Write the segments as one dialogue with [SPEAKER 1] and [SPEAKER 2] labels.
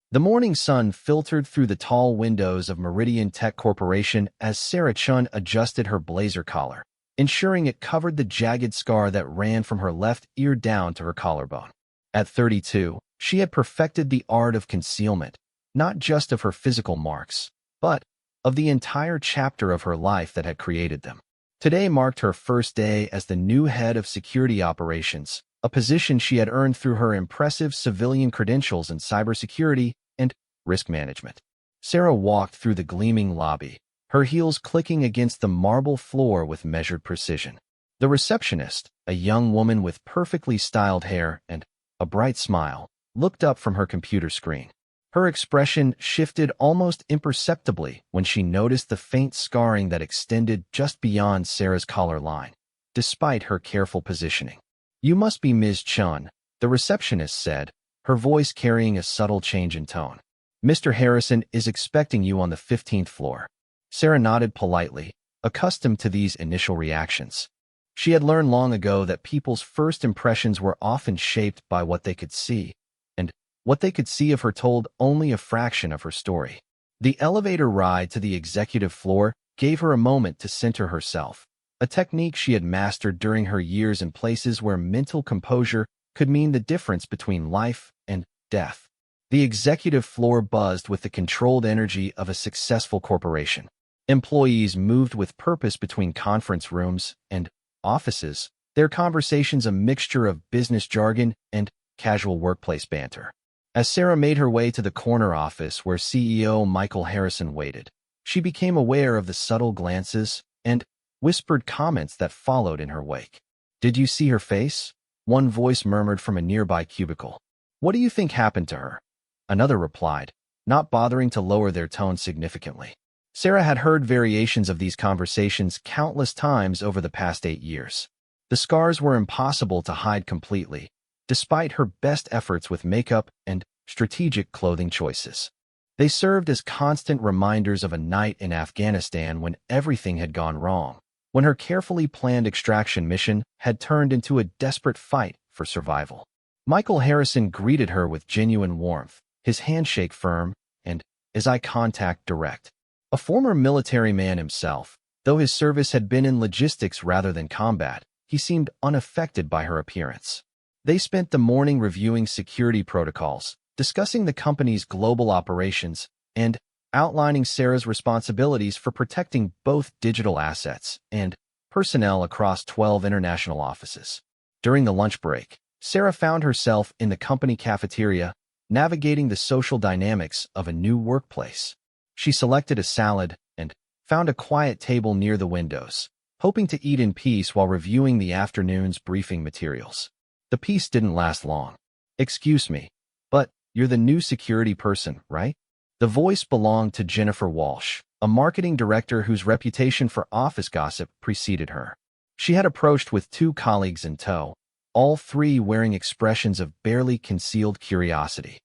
[SPEAKER 1] The morning sun filtered through the tall windows of Meridian Tech Corporation as Sarah Chun adjusted her blazer collar, ensuring it covered the jagged scar that ran from her left ear down to her collarbone. At 32, she had perfected the art of concealment, not just of her physical marks, but of the entire chapter of her life that had created them. Today marked her first day as the new head of security operations, a position she had earned through her impressive civilian credentials in cybersecurity and risk management. Sarah walked through the gleaming lobby, her heels clicking against the marble floor with measured precision. The receptionist, a young woman with perfectly styled hair and a bright smile, looked up from her computer screen. Her expression shifted almost imperceptibly when she noticed the faint scarring that extended just beyond Sarah's collar line, despite her careful positioning. "You must be Ms. Chun," the receptionist said, her voice carrying a subtle change in tone. "Mr. Harrison is expecting you on the 15th floor." Sarah nodded politely, accustomed to these initial reactions. She had learned long ago that people's first impressions were often shaped by what they could see, and what they could see of her told only a fraction of her story. The elevator ride to the executive floor gave her a moment to center herself, a technique she had mastered during her years in places where mental composure could mean the difference between life and death. The executive floor buzzed with the controlled energy of a successful corporation. Employees moved with purpose between conference rooms and offices, their conversations a mixture of business jargon and casual workplace banter. As Sarah made her way to the corner office where CEO Michael Harrison waited, she became aware of the subtle glances and whispered comments that followed in her wake. "Did you see her face?" one voice murmured from a nearby cubicle. "What do you think happened to her?" another replied, not bothering to lower their tone significantly. Sarah had heard variations of these conversations countless times over the past 8 years. The scars were impossible to hide completely, despite her best efforts with makeup and strategic clothing choices. They served as constant reminders of a night in Afghanistan when everything had gone wrong, when her carefully planned extraction mission had turned into a desperate fight for survival. Michael Harrison greeted her with genuine warmth, his handshake firm and his eye contact direct. A former military man himself, though his service had been in logistics rather than combat, he seemed unaffected by her appearance. They spent the morning reviewing security protocols, discussing the company's global operations, and outlining Sarah's responsibilities for protecting both digital assets and personnel across 12 international offices. During the lunch break, Sarah found herself in the company cafeteria, navigating the social dynamics of a new workplace. She selected a salad and found a quiet table near the windows, hoping to eat in peace while reviewing the afternoon's briefing materials. The peace didn't last long. "Excuse me, but you're the new security person, right?" The voice belonged to Jennifer Walsh, a marketing director whose reputation for office gossip preceded her. She had approached with 2 colleagues in tow, all 3 wearing expressions of barely concealed curiosity.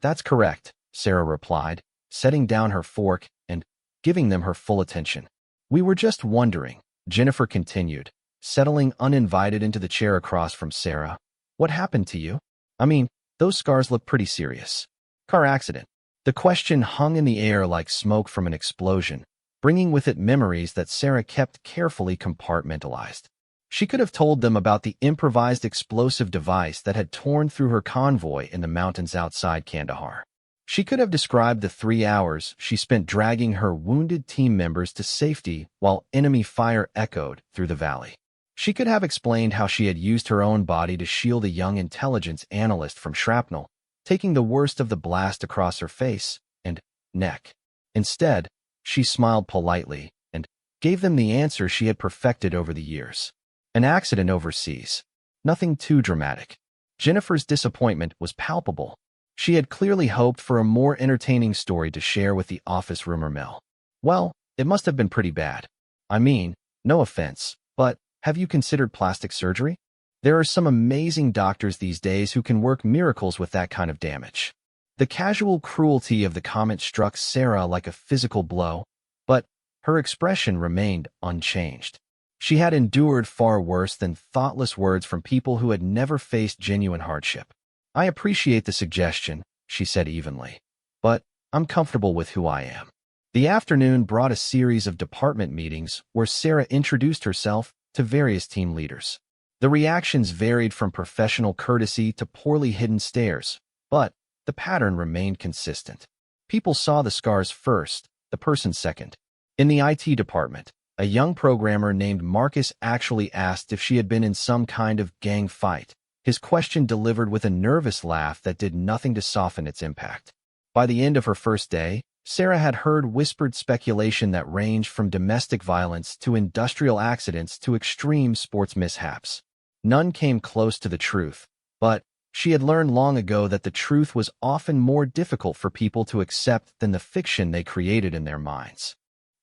[SPEAKER 1] "That's correct," Sarah replied, setting down her fork and giving them her full attention. "We were just wondering," Jennifer continued, settling uninvited into the chair across from Sarah. "What happened to you? I mean, those scars look pretty serious." "Car accident." The question hung in the air like smoke from an explosion, bringing with it memories that Sarah kept carefully compartmentalized. She could have told them about the improvised explosive device that had torn through her convoy in the mountains outside Kandahar. She could have described the 3 hours she spent dragging her wounded team members to safety while enemy fire echoed through the valley. She could have explained how she had used her own body to shield a young intelligence analyst from shrapnel, taking the worst of the blast across her face and neck. Instead, she smiled politely and gave them the answer she had perfected over the years. An accident overseas. Nothing too dramatic. Jennifer's disappointment was palpable. She had clearly hoped for a more entertaining story to share with the office rumor mill. "Well, it must have been pretty bad. I mean, no offense, but have you considered plastic surgery? There are some amazing doctors these days who can work miracles with that kind of damage." The casual cruelty of the comment struck Sarah like a physical blow, but her expression remained unchanged. She had endured far worse than thoughtless words from people who had never faced genuine hardship. "I appreciate the suggestion," she said evenly. but I'm comfortable with who I am. The afternoon brought a series of department meetings where Sarah introduced herself to various team leaders. The reactions varied from professional courtesy to poorly hidden stares, but the pattern remained consistent. People saw the scars first, the person second. In the IT department, a young programmer named Marcus actually asked if she had been in some kind of gang fight, his question delivered with a nervous laugh that did nothing to soften its impact. By the end of her first day, Sarah had heard whispered speculation that ranged from domestic violence to industrial accidents to extreme sports mishaps. None came close to the truth, but she had learned long ago that the truth was often more difficult for people to accept than the fiction they created in their minds.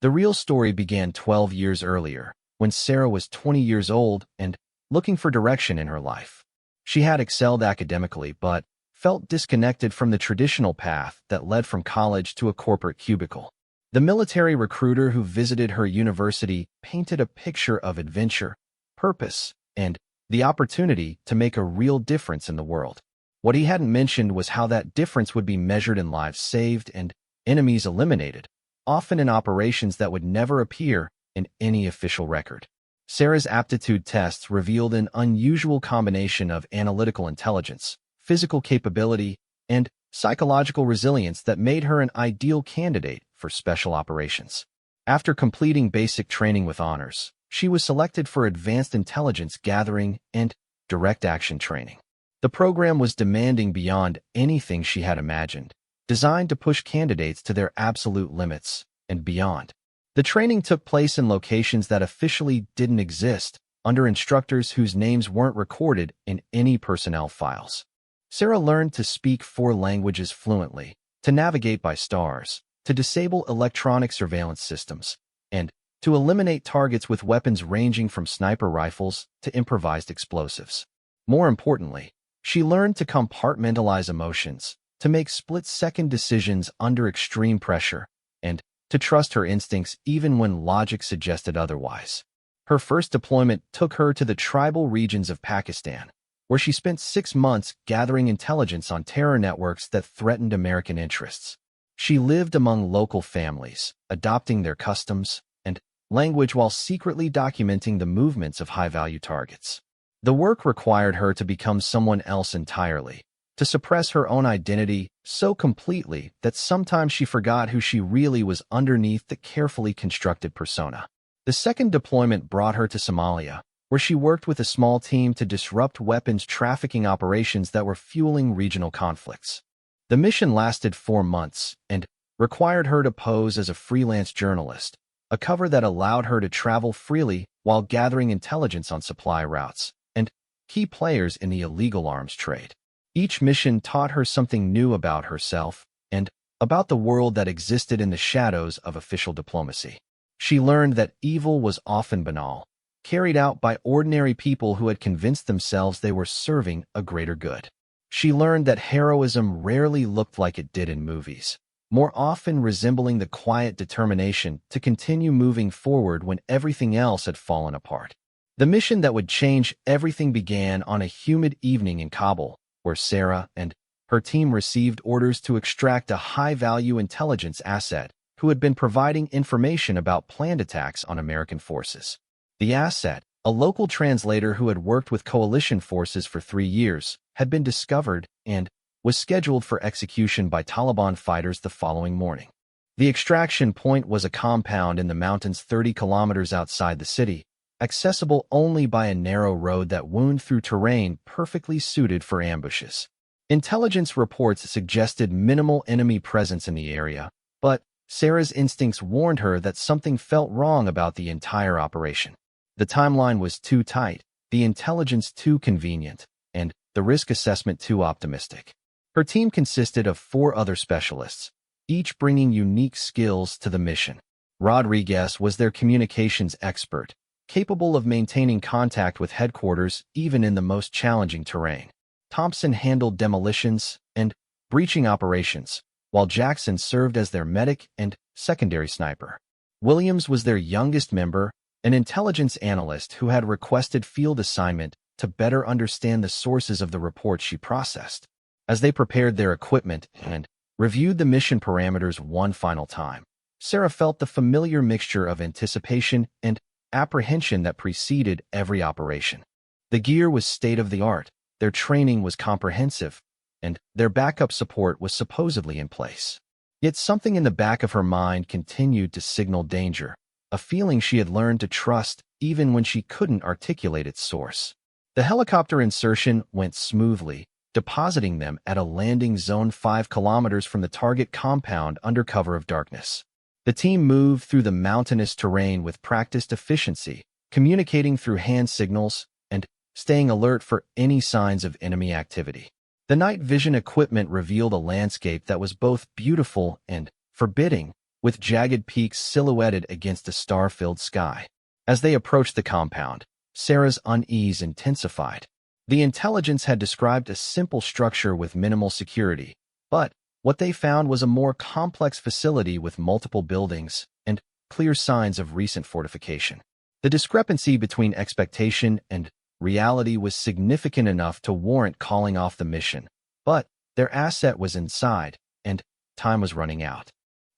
[SPEAKER 1] The real story began 12 years earlier, when Sarah was 20 years old and looking for direction in her life. She had excelled academically, but felt disconnected from the traditional path that led from college to a corporate cubicle. The military recruiter who visited her university painted a picture of adventure, purpose, and the opportunity to make a real difference in the world. What he hadn't mentioned was how that difference would be measured in lives saved and enemies eliminated, often in operations that would never appear in any official record. Sarah's aptitude tests revealed an unusual combination of analytical intelligence, physical capability, and psychological resilience that made her an ideal candidate for special operations. After completing basic training with honors, she was selected for advanced intelligence gathering and direct action training. The program was demanding beyond anything she had imagined, designed to push candidates to their absolute limits and beyond. The training took place in locations that officially didn't exist, under instructors whose names weren't recorded in any personnel files. Sarah learned to speak 4 languages fluently, to navigate by stars, to disable electronic surveillance systems, and to eliminate targets with weapons ranging from sniper rifles to improvised explosives. More importantly, she learned to compartmentalize emotions, to make split-second decisions under extreme pressure, and to trust her instincts even when logic suggested otherwise. Her first deployment took her to the tribal regions of Pakistan, where she spent 6 months gathering intelligence on terror networks that threatened American interests. She lived among local families, adopting their customs and language while secretly documenting the movements of high-value targets. The work required her to become someone else entirely, to suppress her own identity so completely that sometimes she forgot who she really was underneath the carefully constructed persona. The second deployment brought her to Somalia, where she worked with a small team to disrupt weapons trafficking operations that were fueling regional conflicts. The mission lasted 4 months and required her to pose as a freelance journalist, a cover that allowed her to travel freely while gathering intelligence on supply routes and key players in the illegal arms trade. Each mission taught her something new about herself and about the world that existed in the shadows of official diplomacy. She learned that evil was often banal, carried out by ordinary people who had convinced themselves they were serving a greater good. She learned that heroism rarely looked like it did in movies, more often resembling the quiet determination to continue moving forward when everything else had fallen apart. The mission that would change everything began on a humid evening in Kabul, where Sarah and her team received orders to extract a high-value intelligence asset who had been providing information about planned attacks on American forces. The asset, a local translator who had worked with coalition forces for 3 years, had been discovered and was scheduled for execution by Taliban fighters the following morning. The extraction point was a compound in the mountains 30 kilometers outside the city, accessible only by a narrow road that wound through terrain perfectly suited for ambushes. Intelligence reports suggested minimal enemy presence in the area, but Sarah's instincts warned her that something felt wrong about the entire operation. The timeline was too tight, the intelligence too convenient, and the risk assessment too optimistic. Her team consisted of 4 other specialists, each bringing unique skills to the mission. Rodriguez was their communications expert, capable of maintaining contact with headquarters even in the most challenging terrain. Thompson handled demolitions and breaching operations, while Jackson served as their medic and secondary sniper. Williams was their youngest member, an intelligence analyst who had requested field assignment to better understand the sources of the reports she processed. As they prepared their equipment and reviewed the mission parameters one final time. Sarah felt the familiar mixture of anticipation and apprehension that preceded every operation. The gear was state-of-the-art, their training was comprehensive, and their backup support was supposedly in place. Yet something in the back of her mind continued to signal danger, a feeling she had learned to trust even when she couldn't articulate its source. The helicopter insertion went smoothly, depositing them at a landing zone 5 kilometers from the target compound under cover of darkness. The team moved through the mountainous terrain with practiced efficiency, communicating through hand signals and staying alert for any signs of enemy activity. The night vision equipment revealed a landscape that was both beautiful and forbidding, with jagged peaks silhouetted against a star-filled sky. As they approached the compound, Sarah's unease intensified. The intelligence had described a simple structure with minimal security, but what they found was a more complex facility with multiple buildings and clear signs of recent fortification. The discrepancy between expectation and reality was significant enough to warrant calling off the mission, but their asset was inside, and time was running out.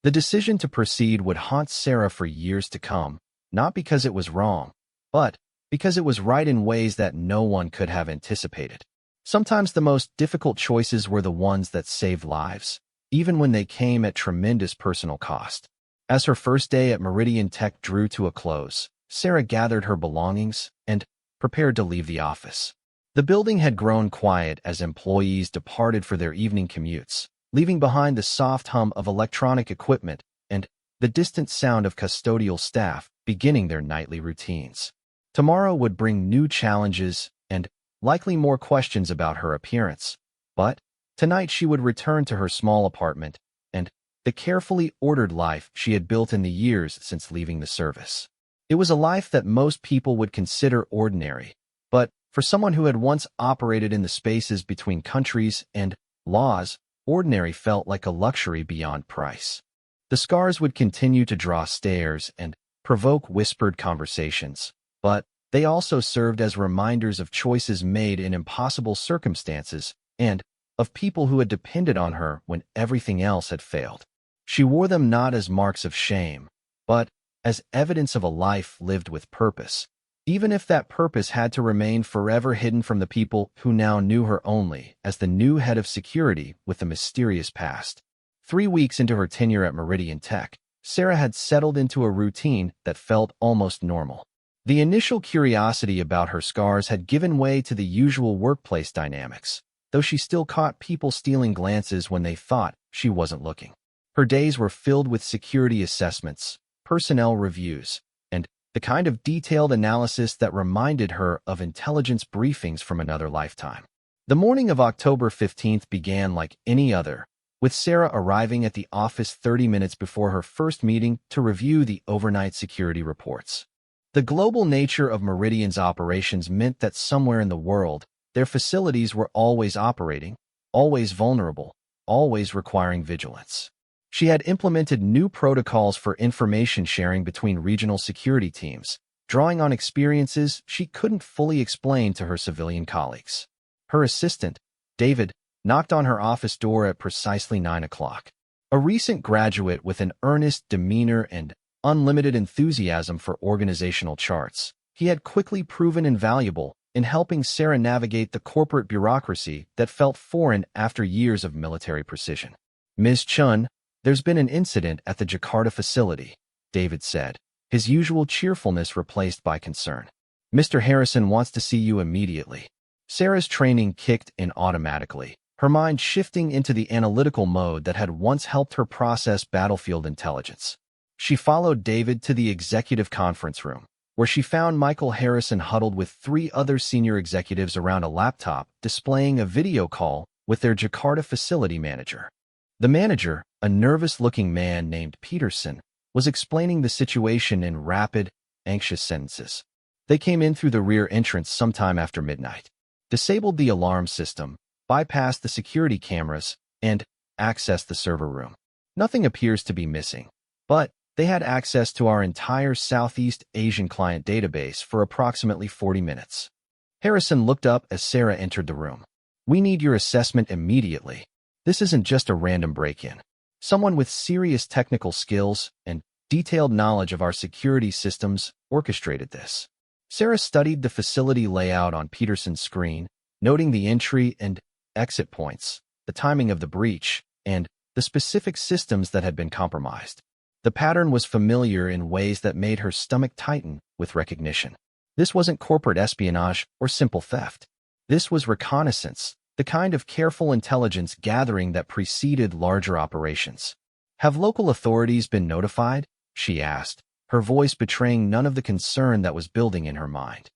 [SPEAKER 1] The decision to proceed would haunt Sarah for years to come, not because it was wrong, but because it was right in ways that no one could have anticipated. Sometimes the most difficult choices were the ones that saved lives, even when they came at tremendous personal cost. As her first day at Meridian Tech drew to a close, Sarah gathered her belongings and prepared to leave the office. The building had grown quiet as employees departed for their evening commutes, leaving behind the soft hum of electronic equipment and the distant sound of custodial staff beginning their nightly routines. Tomorrow would bring new challenges and likely more questions about her appearance, but tonight she would return to her small apartment and the carefully ordered life she had built in the years since leaving the service. It was a life that most people would consider ordinary, but for someone who had once operated in the spaces between countries and laws, ordinary felt like a luxury beyond price. The scars would continue to draw stares and provoke whispered conversations, but they also served as reminders of choices made in impossible circumstances and of people who had depended on her when everything else had failed. She wore them not as marks of shame, but as evidence of a life lived with purpose, even if that purpose had to remain forever hidden from the people who now knew her only as the new head of security with a mysterious past. 3 weeks into her tenure at Meridian Tech, Sarah had settled into a routine that felt almost normal. The initial curiosity about her scars had given way to the usual workplace dynamics, though she still caught people stealing glances when they thought she wasn't looking. Her days were filled with security assessments, personnel reviews, and the kind of detailed analysis that reminded her of intelligence briefings from another lifetime. The morning of October 15th began like any other, with Sarah arriving at the office 30 minutes before her first meeting to review the overnight security reports. The global nature of Meridian's operations meant that somewhere in the world, their facilities were always operating, always vulnerable, always requiring vigilance. She had implemented new protocols for information sharing between regional security teams, drawing on experiences she couldn't fully explain to her civilian colleagues. Her assistant, David, knocked on her office door at precisely 9 o'clock. A recent graduate with an earnest demeanor and unlimited enthusiasm for organizational charts, he had quickly proven invaluable in helping Sarah navigate the corporate bureaucracy that felt foreign after years of military precision. "Ms. Chun, there's been an incident at the Jakarta facility," David said, his usual cheerfulness replaced by concern. "Mr. Harrison wants to see you immediately." Sarah's training kicked in automatically, her mind shifting into the analytical mode that had once helped her process battlefield intelligence. She followed David to the executive conference room, where she found Michael Harrison huddled with 3 other senior executives around a laptop displaying a video call with their Jakarta facility manager. The manager, a nervous-looking man named Peterson, was explaining the situation in rapid, anxious sentences. They came in through the rear entrance sometime after midnight, disabled the alarm system, bypassed the security cameras, and accessed the server room. Nothing appears to be missing, but they had access to our entire Southeast Asian client database for approximately 40 minutes. Harrison looked up as Sarah entered the room. "We need your assessment immediately." This isn't just a random break-in. Someone with serious technical skills and detailed knowledge of our security systems orchestrated this. Sarah studied the facility layout on Peterson's screen, noting the entry and exit points, the timing of the breach, and the specific systems that had been compromised. The pattern was familiar in ways that made her stomach tighten with recognition. This wasn't corporate espionage or simple theft. This was reconnaissance, the kind of careful intelligence gathering that preceded larger operations. "Have local authorities been notified?" she asked, her voice betraying none of the concern that was building in her mind.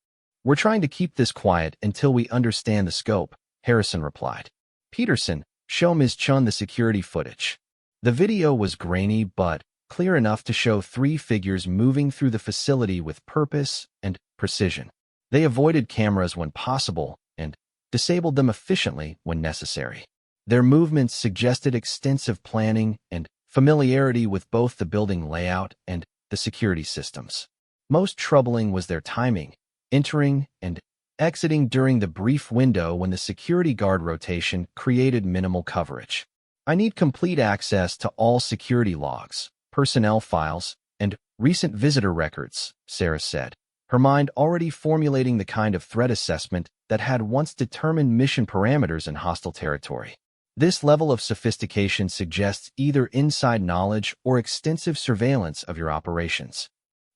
[SPEAKER 1] "We're trying to keep this quiet until we understand the scope," Harrison replied. "Peterson, show Ms. Chun the security footage." The video was grainy but clear enough to show three figures moving through the facility with purpose and precision. They avoided cameras when possible and disabled them efficiently when necessary. Their movements suggested extensive planning and familiarity with both the building layout and the security systems. Most troubling was their timing, entering and exiting during the brief window when the security guard rotation created minimal coverage. "I need complete access to all security logs, personnel files, and recent visitor records," Sarah said, her mind already formulating the kind of threat assessment that had once determined mission parameters in hostile territory. This level of sophistication suggests either inside knowledge or extensive surveillance of your operations.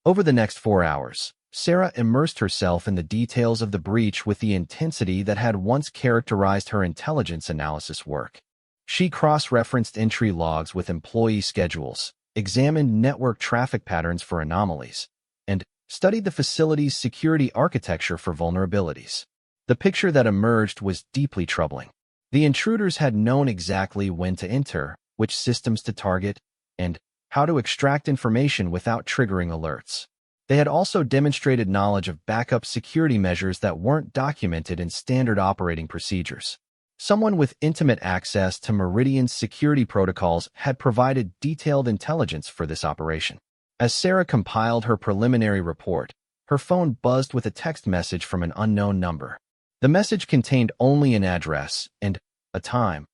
[SPEAKER 1] Over the next 4 hours, Sarah immersed herself in the details of the breach with the intensity that had once characterized her intelligence analysis work. She cross-referenced entry logs with employee schedules, examined network traffic patterns for anomalies, and studied the facility's security architecture for vulnerabilities. The picture that emerged was deeply troubling. The intruders had known exactly when to enter, which systems to target, and how to extract information without triggering alerts. They had also demonstrated knowledge of backup security measures that weren't documented in standard operating procedures. Someone with intimate access to Meridian's security protocols had provided detailed intelligence for this operation. As Sarah compiled her preliminary report, her phone buzzed with a text message from an unknown number. The message contained only an address and a time,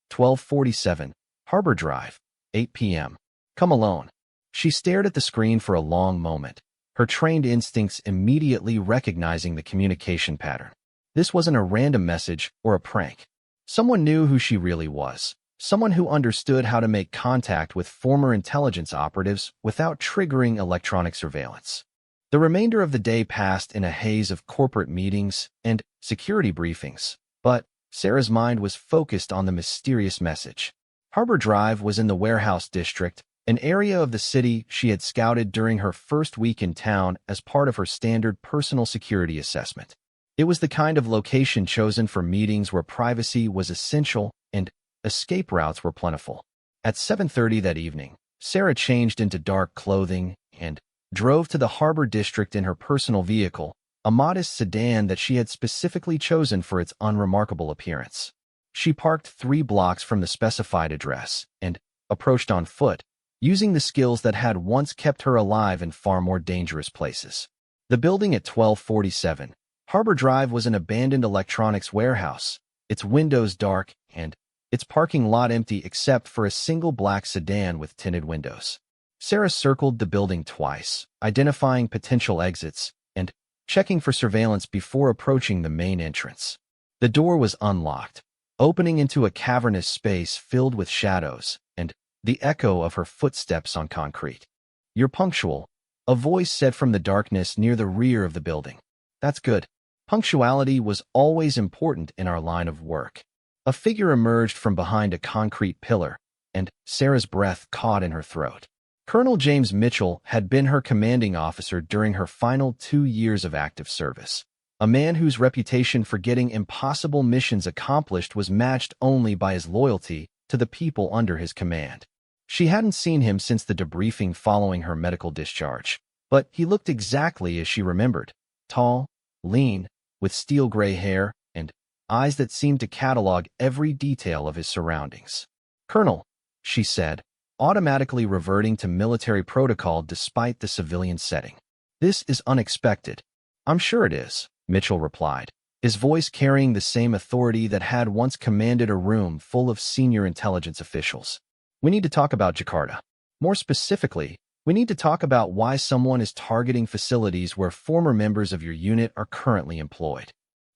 [SPEAKER 1] 12:47, Harbor Drive, 8 p.m. "Come alone." She stared at the screen for a long moment, her trained instincts immediately recognizing the communication pattern. This wasn't a random message or a prank. Someone knew who she really was, someone who understood how to make contact with former intelligence operatives without triggering electronic surveillance. The remainder of the day passed in a haze of corporate meetings and security briefings, but Sarah's mind was focused on the mysterious message. Harbor Drive was in the Warehouse District, an area of the city she had scouted during her first week in town as part of her standard personal security assessment. It was the kind of location chosen for meetings where privacy was essential and escape routes were plentiful. At 7:30 that evening, Sarah changed into dark clothing and drove to the Harbor District in her personal vehicle, a modest sedan that she had specifically chosen for its unremarkable appearance. She parked 3 blocks from the specified address and approached on foot, using the skills that had once kept her alive in far more dangerous places. The building at 1247, Harbor Drive, was an abandoned electronics warehouse, its windows dark and its parking lot empty except for a single black sedan with tinted windows. Sarah circled the building twice, identifying potential exits and checking for surveillance before approaching the main entrance. The door was unlocked, opening into a cavernous space filled with shadows and the echo of her footsteps on concrete. "You're punctual," a voice said from the darkness near the rear of the building. "That's good." Punctuality was always important in our line of work. A figure emerged from behind a concrete pillar, and Sarah's breath caught in her throat. Colonel James Mitchell had been her commanding officer during her final 2 years of active service, a man whose reputation for getting impossible missions accomplished was matched only by his loyalty to the people under his command. She hadn't seen him since the debriefing following her medical discharge, but he looked exactly as she remembered, tall, lean, with steel gray hair and eyes that seemed to catalog every detail of his surroundings. "Colonel," she said, automatically reverting to military protocol despite the civilian setting. "This is unexpected." "I'm sure it is," Mitchell replied, his voice carrying the same authority that had once commanded a room full of senior intelligence officials. "We need to talk about Jakarta. More specifically, we need to talk about why someone is targeting facilities where former members of your unit are currently employed."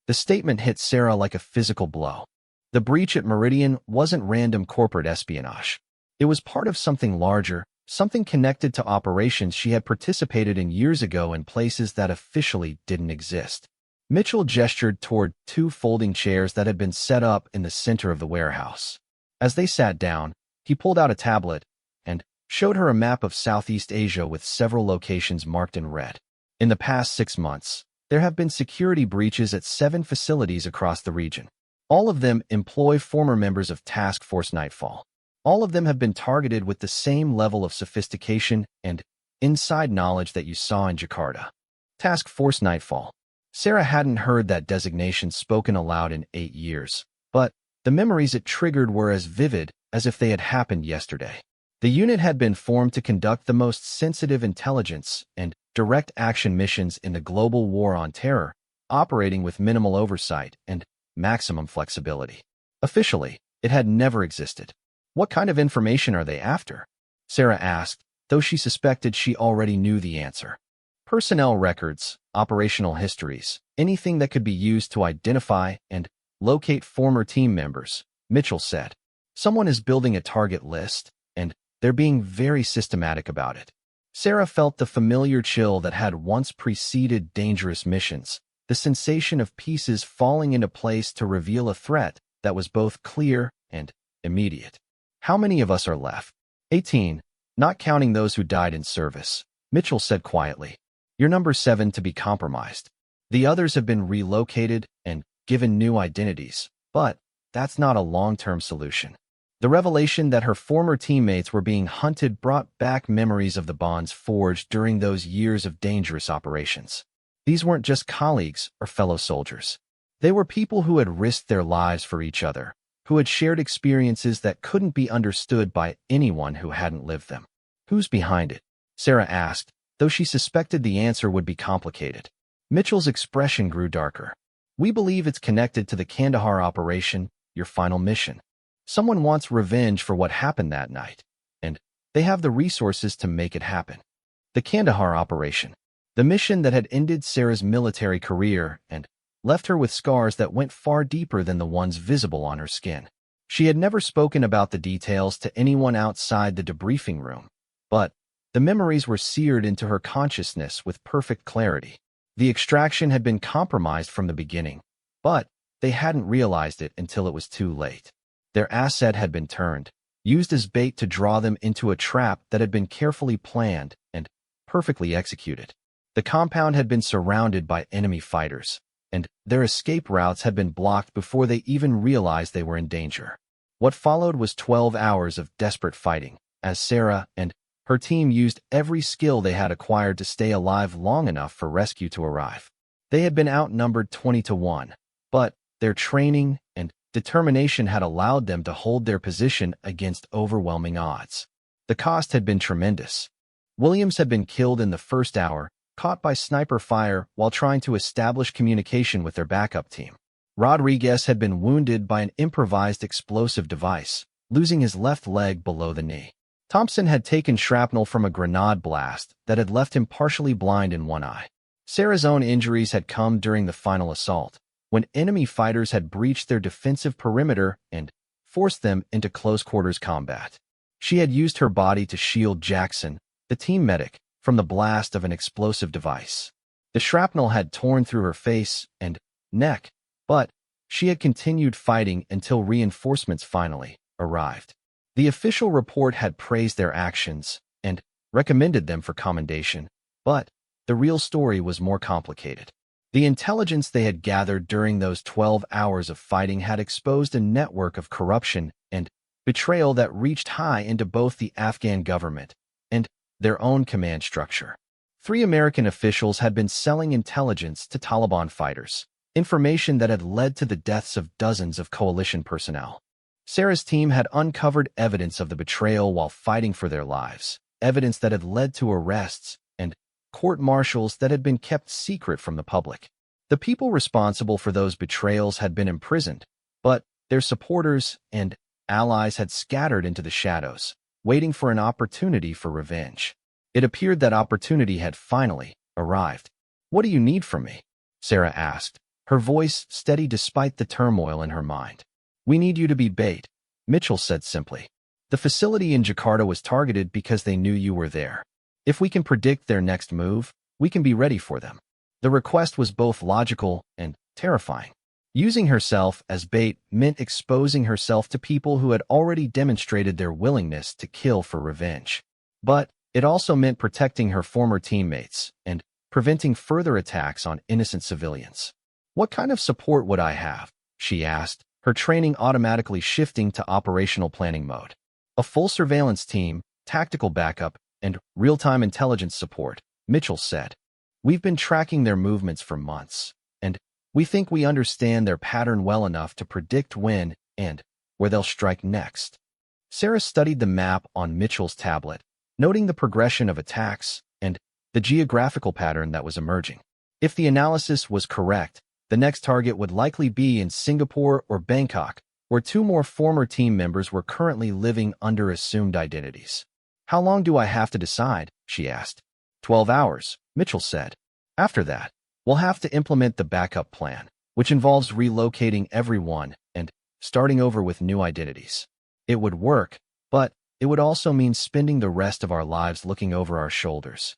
[SPEAKER 1] The statement hit Sarah like a physical blow. The breach at Meridian wasn't random corporate espionage. It was part of something larger, something connected to operations she had participated in years ago in places that officially didn't exist. Mitchell gestured toward two folding chairs that had been set up in the center of the warehouse. As they sat down, he pulled out a tablet and showed her a map of Southeast Asia with several locations marked in red. In the past 6 months, there have been security breaches at 7 facilities across the region. All of them employ former members of Task Force Nightfall. All of them have been targeted with the same level of sophistication and inside knowledge that you saw in Jakarta. Task Force Nightfall. Sarah hadn't heard that designation spoken aloud in 8 years, but the memories it triggered were as vivid as if they had happened yesterday. The unit had been formed to conduct the most sensitive intelligence and direct action missions in the global war on terror, operating with minimal oversight and maximum flexibility. Officially, it had never existed. "What kind of information are they after?" Sarah asked, though she suspected she already knew the answer. "Personnel records, operational histories, anything that could be used to identify and locate former team members," Mitchell said. "Someone is building a target list, and they're being very systematic about it." Sarah felt the familiar chill that had once preceded dangerous missions, the sensation of pieces falling into place to reveal a threat that was both clear and immediate. "How many of us are left?" 18, not counting those who died in service, Mitchell said quietly. "You're number 7 to be compromised. The others have been relocated and given new identities, but that's not a long-term solution." The revelation that her former teammates were being hunted brought back memories of the bonds forged during those years of dangerous operations. These weren't just colleagues or fellow soldiers. They were people who had risked their lives for each other, who had shared experiences that couldn't be understood by anyone who hadn't lived them. "Who's behind it?" Sarah asked, though she suspected the answer would be complicated. Mitchell's expression grew darker. "We believe it's connected to the Kandahar operation, your final mission. Someone wants revenge for what happened that night, and they have the resources to make it happen." The Kandahar operation, the mission that had ended Sarah's military career and left her with scars that went far deeper than the ones visible on her skin. She had never spoken about the details to anyone outside the debriefing room, but the memories were seared into her consciousness with perfect clarity. The extraction had been compromised from the beginning, but they hadn't realized it until it was too late. Their asset had been turned, used as bait to draw them into a trap that had been carefully planned and perfectly executed. The compound had been surrounded by enemy fighters, and their escape routes had been blocked before they even realized they were in danger. What followed was 12 hours of desperate fighting, as Sarah and her team used every skill they had acquired to stay alive long enough for rescue to arrive. They had been outnumbered 20-1, but their training and determination had allowed them to hold their position against overwhelming odds. The cost had been tremendous. Williams had been killed in the first hour, caught by sniper fire while trying to establish communication with their backup team. Rodriguez had been wounded by an improvised explosive device, losing his left leg below the knee. Thompson had taken shrapnel from a grenade blast that had left him partially blind in one eye. Sarah's own injuries had come during the final assault, when enemy fighters had breached their defensive perimeter and forced them into close-quarters combat. She had used her body to shield Jackson, the team medic, from the blast of an explosive device. The shrapnel had torn through her face and neck, but she had continued fighting until reinforcements finally arrived. The official report had praised their actions and recommended them for commendation, but the real story was more complicated. The intelligence they had gathered during those 12 hours of fighting had exposed a network of corruption and betrayal that reached high into both the Afghan government and their own command structure. 3 American officials had been selling intelligence to Taliban fighters, information that had led to the deaths of dozens of coalition personnel. Sarah's team had uncovered evidence of the betrayal while fighting for their lives, evidence that had led to arrests and court-martials that had been kept secret from the public. The people responsible for those betrayals had been imprisoned, but their supporters and allies had scattered into the shadows, waiting for an opportunity for revenge. It appeared that opportunity had finally arrived. "What do you need from me?" Sarah asked, her voice steady despite the turmoil in her mind. "We need you to be bait," Mitchell said simply. "The facility in Jakarta was targeted because they knew you were there. If we can predict their next move, we can be ready for them." The request was both logical and terrifying. Using herself as bait meant exposing herself to people who had already demonstrated their willingness to kill for revenge. But it also meant protecting her former teammates and preventing further attacks on innocent civilians. "What kind of support would I have?" she asked, her training automatically shifting to operational planning mode. "A full surveillance team, tactical backup, and real-time intelligence support," Mitchell said. "We've been tracking their movements for months, and we think we understand their pattern well enough to predict when and where they'll strike next." Sarah studied the map on Mitchell's tablet, noting the progression of attacks and the geographical pattern that was emerging. If the analysis was correct, the next target would likely be in Singapore or Bangkok, where two more former team members were currently living under assumed identities. "How long do I have to decide?" she asked. 12 hours, Mitchell said. "After that, we'll have to implement the backup plan, which involves relocating everyone and starting over with new identities. It would work, but it would also mean spending the rest of our lives looking over our shoulders."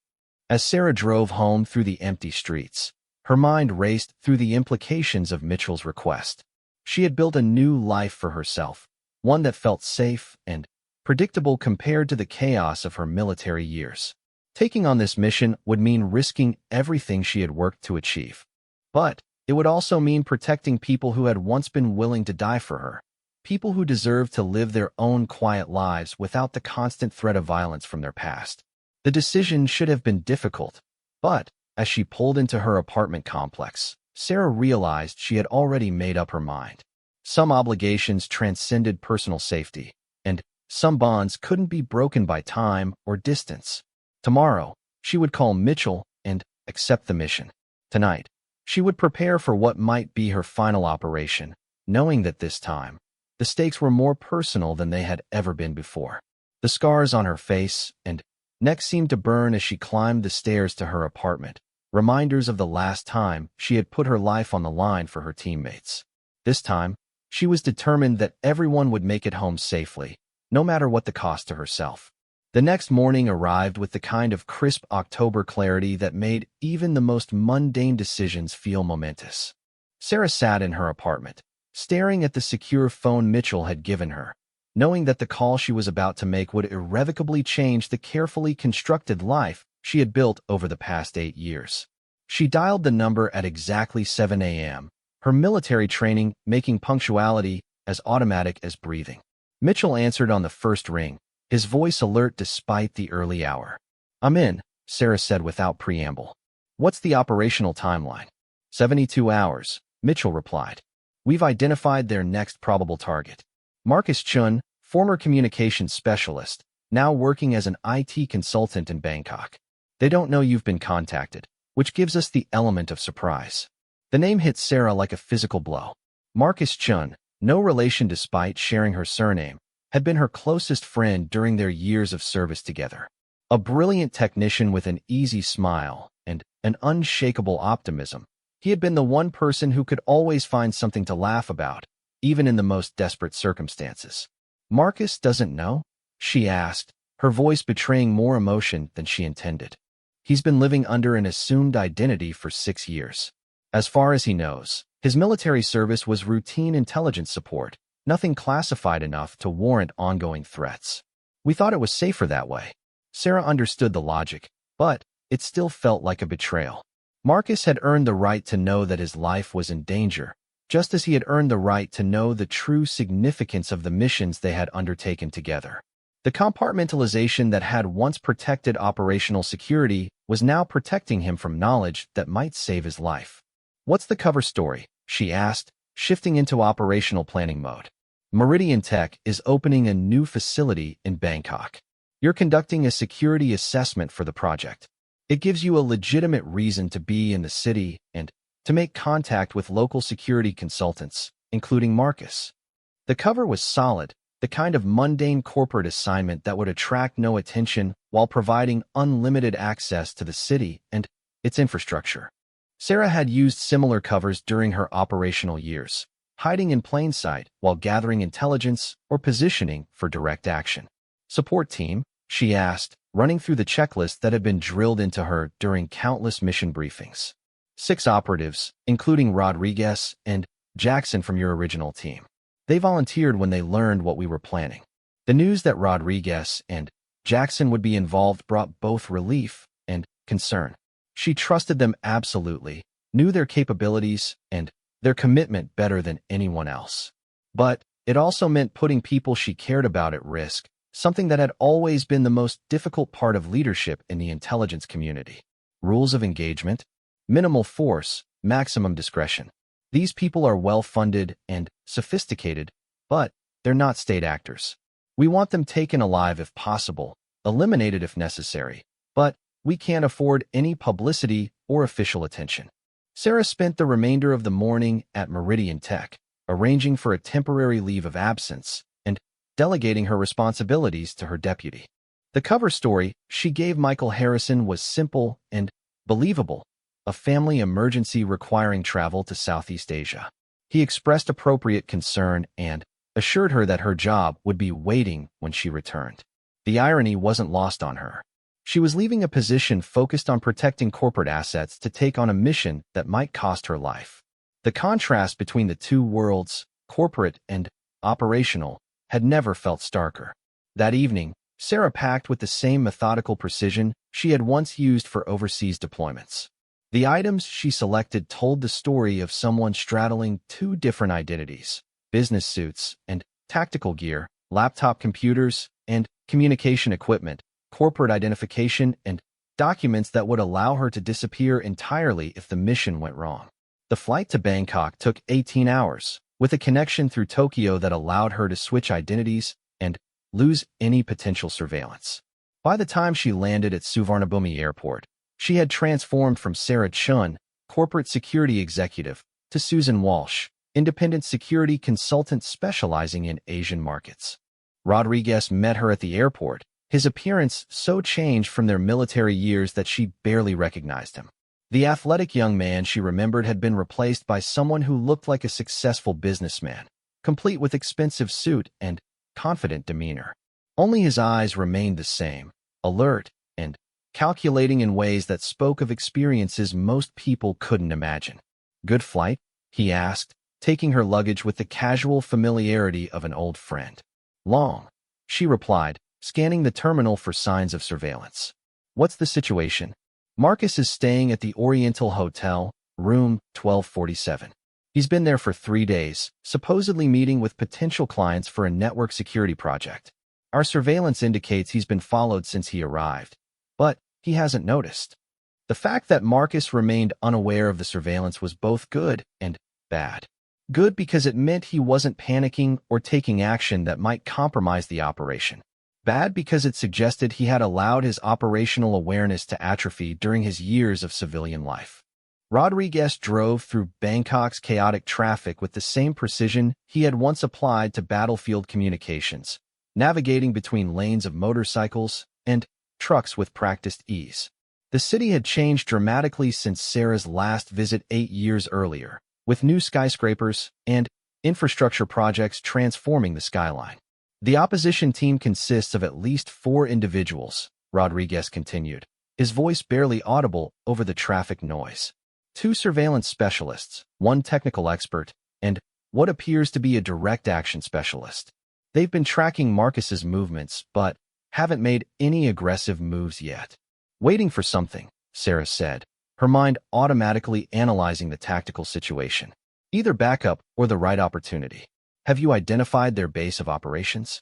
[SPEAKER 1] As Sarah drove home through the empty streets, her mind raced through the implications of Mitchell's request. She had built a new life for herself, one that felt safe and predictable compared to the chaos of her military years. Taking on this mission would mean risking everything she had worked to achieve. But it would also mean protecting people who had once been willing to die for her, people who deserved to live their own quiet lives without the constant threat of violence from their past. The decision should have been difficult, but as she pulled into her apartment complex, Sarah realized she had already made up her mind. Some obligations transcended personal safety, and some bonds couldn't be broken by time or distance. Tomorrow, she would call Mitchell and accept the mission. Tonight, she would prepare for what might be her final operation, knowing that this time, the stakes were more personal than they had ever been before. The scars on her face and neck seemed to burn as she climbed the stairs to her apartment, reminders of the last time she had put her life on the line for her teammates. This time, she was determined that everyone would make it home safely, no matter what the cost to herself. The next morning arrived with the kind of crisp October clarity that made even the most mundane decisions feel momentous. Sarah sat in her apartment, staring at the secure phone Mitchell had given her, knowing that the call she was about to make would irrevocably change the carefully constructed life she had built over the past 8 years. She dialed the number at exactly 7 a.m., her military training making punctuality as automatic as breathing. Mitchell answered on the first ring, his voice alert despite the early hour. "I'm in," Sarah said without preamble. "What's the operational timeline?" 72 hours, Mitchell replied. "We've identified their next probable target. Marcus Chun, former communications specialist, now working as an IT consultant in Bangkok. They don't know you've been contacted, which gives us the element of surprise." The name hit Sarah like a physical blow. Marcus Chun, no relation despite sharing her surname, had been her closest friend during their years of service together. A brilliant technician with an easy smile and an unshakable optimism, he had been the one person who could always find something to laugh about, even in the most desperate circumstances. "Marcus doesn't know?" she asked, her voice betraying more emotion than she intended. "He's been living under an assumed identity for 6 years. As far as he knows, his military service was routine intelligence support, nothing classified enough to warrant ongoing threats. We thought it was safer that way." Sarah understood the logic, but it still felt like a betrayal. Marcus had earned the right to know that his life was in danger, just as he had earned the right to know the true significance of the missions they had undertaken together. The compartmentalization that had once protected operational security was now protecting him from knowledge that might save his life. "What's the cover story?" she asked, shifting into operational planning mode. "Meridian Tech is opening a new facility in Bangkok. You're conducting a security assessment for the project. It gives you a legitimate reason to be in the city and to make contact with local security consultants, including Marcus. The cover was solid, the kind of mundane corporate assignment that would attract no attention while providing unlimited access to the city and its infrastructure. Sarah had used similar covers during her operational years, hiding in plain sight while gathering intelligence or positioning for direct action. "Support team?" she asked, running through the checklist that had been drilled into her during countless mission briefings. "6 operatives, including Rodriguez and Jackson from your original team. They volunteered when they learned what we were planning." The news that Rodriguez and Jackson would be involved brought both relief and concern. She trusted them absolutely, knew their capabilities and their commitment better than anyone else. But it also meant putting people she cared about at risk, something that had always been the most difficult part of leadership in the intelligence community. Rules of engagement: minimal force, maximum discretion. These people are well-funded and sophisticated, but they're not state actors. We want them taken alive if possible, eliminated if necessary, but we can't afford any publicity or official attention. Sarah spent the remainder of the morning at Meridian Tech, arranging for a temporary leave of absence and delegating her responsibilities to her deputy. The cover story she gave Michael Harrison was simple and believable: a family emergency requiring travel to Southeast Asia. He expressed appropriate concern and assured her that her job would be waiting when she returned. The irony wasn't lost on her. She was leaving a position focused on protecting corporate assets to take on a mission that might cost her life. The contrast between the two worlds, corporate and operational, had never felt starker. That evening, Sarah packed with the same methodical precision she had once used for overseas deployments. The items she selected told the story of someone straddling 2 different identities: business suits and tactical gear, laptop computers and communication equipment, corporate identification, and documents that would allow her to disappear entirely if the mission went wrong. The flight to Bangkok took 18 hours, with a connection through Tokyo that allowed her to switch identities and lose any potential surveillance. By the time she landed at Suvarnabhumi Airport, she had transformed from Sarah Chun, corporate security executive, to Susan Walsh, independent security consultant specializing in Asian markets. Rodriguez met her at the airport, his appearance so changed from their military years that she barely recognized him. The athletic young man she remembered had been replaced by someone who looked like a successful businessman, complete with expensive suit and confident demeanor. Only his eyes remained the same, alert and calculating in ways that spoke of experiences most people couldn't imagine. "Good flight?" he asked, taking her luggage with the casual familiarity of an old friend. "Long," she replied, scanning the terminal for signs of surveillance. "What's the situation?" "Marcus is staying at the Oriental Hotel, room 1247. He's been there for 3 days, supposedly meeting with potential clients for a network security project. Our surveillance indicates he's been followed since he arrived, but he hasn't noticed." The fact that Marcus remained unaware of the surveillance was both good and bad. Good because it meant he wasn't panicking or taking action that might compromise the operation. Bad because it suggested he had allowed his operational awareness to atrophy during his years of civilian life. Rodriguez drove through Bangkok's chaotic traffic with the same precision he had once applied to battlefield communications, navigating between lanes of motorcycles and trucks with practiced ease. The city had changed dramatically since Sarah's last visit 8 years earlier, with new skyscrapers and infrastructure projects transforming the skyline. "The opposition team consists of at least 4 individuals," Rodriguez continued, his voice barely audible over the traffic noise. 2 surveillance specialists, 1 technical expert, and what appears to be a direct action specialist. They've been tracking Marcus's movements, but haven't made any aggressive moves yet. "Waiting for something," Sarah said, her mind automatically analyzing the tactical situation. "Either backup or the right opportunity. Have you identified their base of operations?"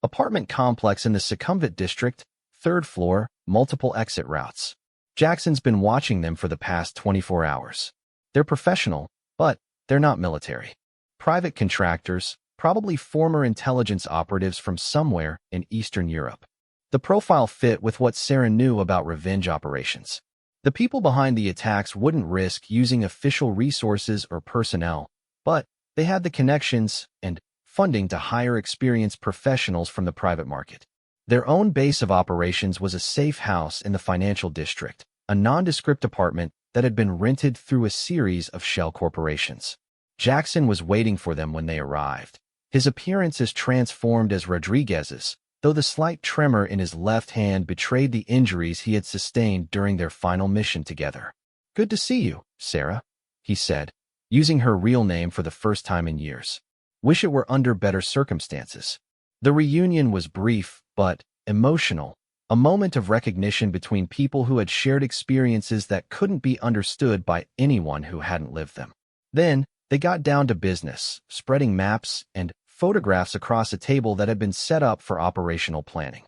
[SPEAKER 1] "Apartment complex in the Sukhumvit district, 3rd floor, multiple exit routes. Jackson's been watching them for the past 24 hours. They're professional, but they're not military. Private contractors, probably former intelligence operatives from somewhere in Eastern Europe." The profile fit with what Sarah knew about revenge operations. The people behind the attacks wouldn't risk using official resources or personnel, but they had the connections and funding to hire experienced professionals from the private market. Their own base of operations was a safe house in the financial district, a nondescript apartment that had been rented through a series of shell corporations. Jackson was waiting for them when they arrived. His appearance as transformed as Rodriguez's, though the slight tremor in his left hand betrayed the injuries he had sustained during their final mission together. "Good to see you, Sarah," he said, using her real name for the first time in years. "Wish it were under better circumstances." The reunion was brief, but emotional, a moment of recognition between people who had shared experiences that couldn't be understood by anyone who hadn't lived them. Then, they got down to business, spreading maps and photographs across a table that had been set up for operational planning.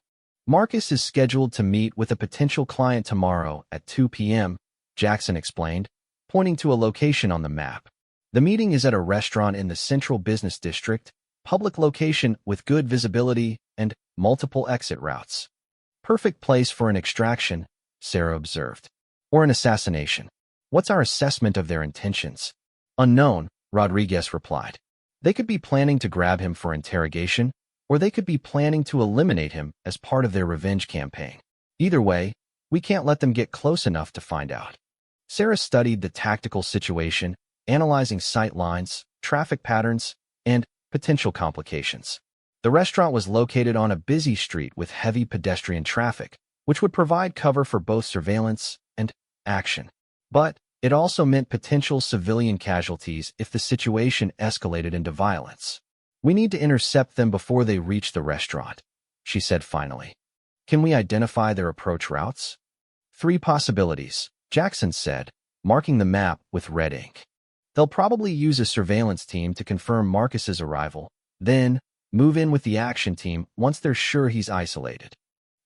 [SPEAKER 1] "Marcus is scheduled to meet with a potential client tomorrow at 2 p.m., Jackson explained, pointing to a location on the map. "The meeting is at a restaurant in the central business district, public location with good visibility and multiple exit routes. Perfect place for an extraction," Sarah observed. "Or an assassination. What's our assessment of their intentions?" "Unknown," Rodriguez replied. "They could be planning to grab him for interrogation, or they could be planning to eliminate him as part of their revenge campaign. Either way, we can't let them get close enough to find out." Sarah studied the tactical situation, analyzing sight lines, traffic patterns, and potential complications. The restaurant was located on a busy street with heavy pedestrian traffic, which would provide cover for both surveillance and action. But it also meant potential civilian casualties if the situation escalated into violence. "We need to intercept them before they reach the restaurant," she said finally. "Can we identify their approach routes?" "Three possibilities," Jackson said, marking the map with red ink. "They'll probably use a surveillance team to confirm Marcus's arrival, then move in with the action team once they're sure he's isolated."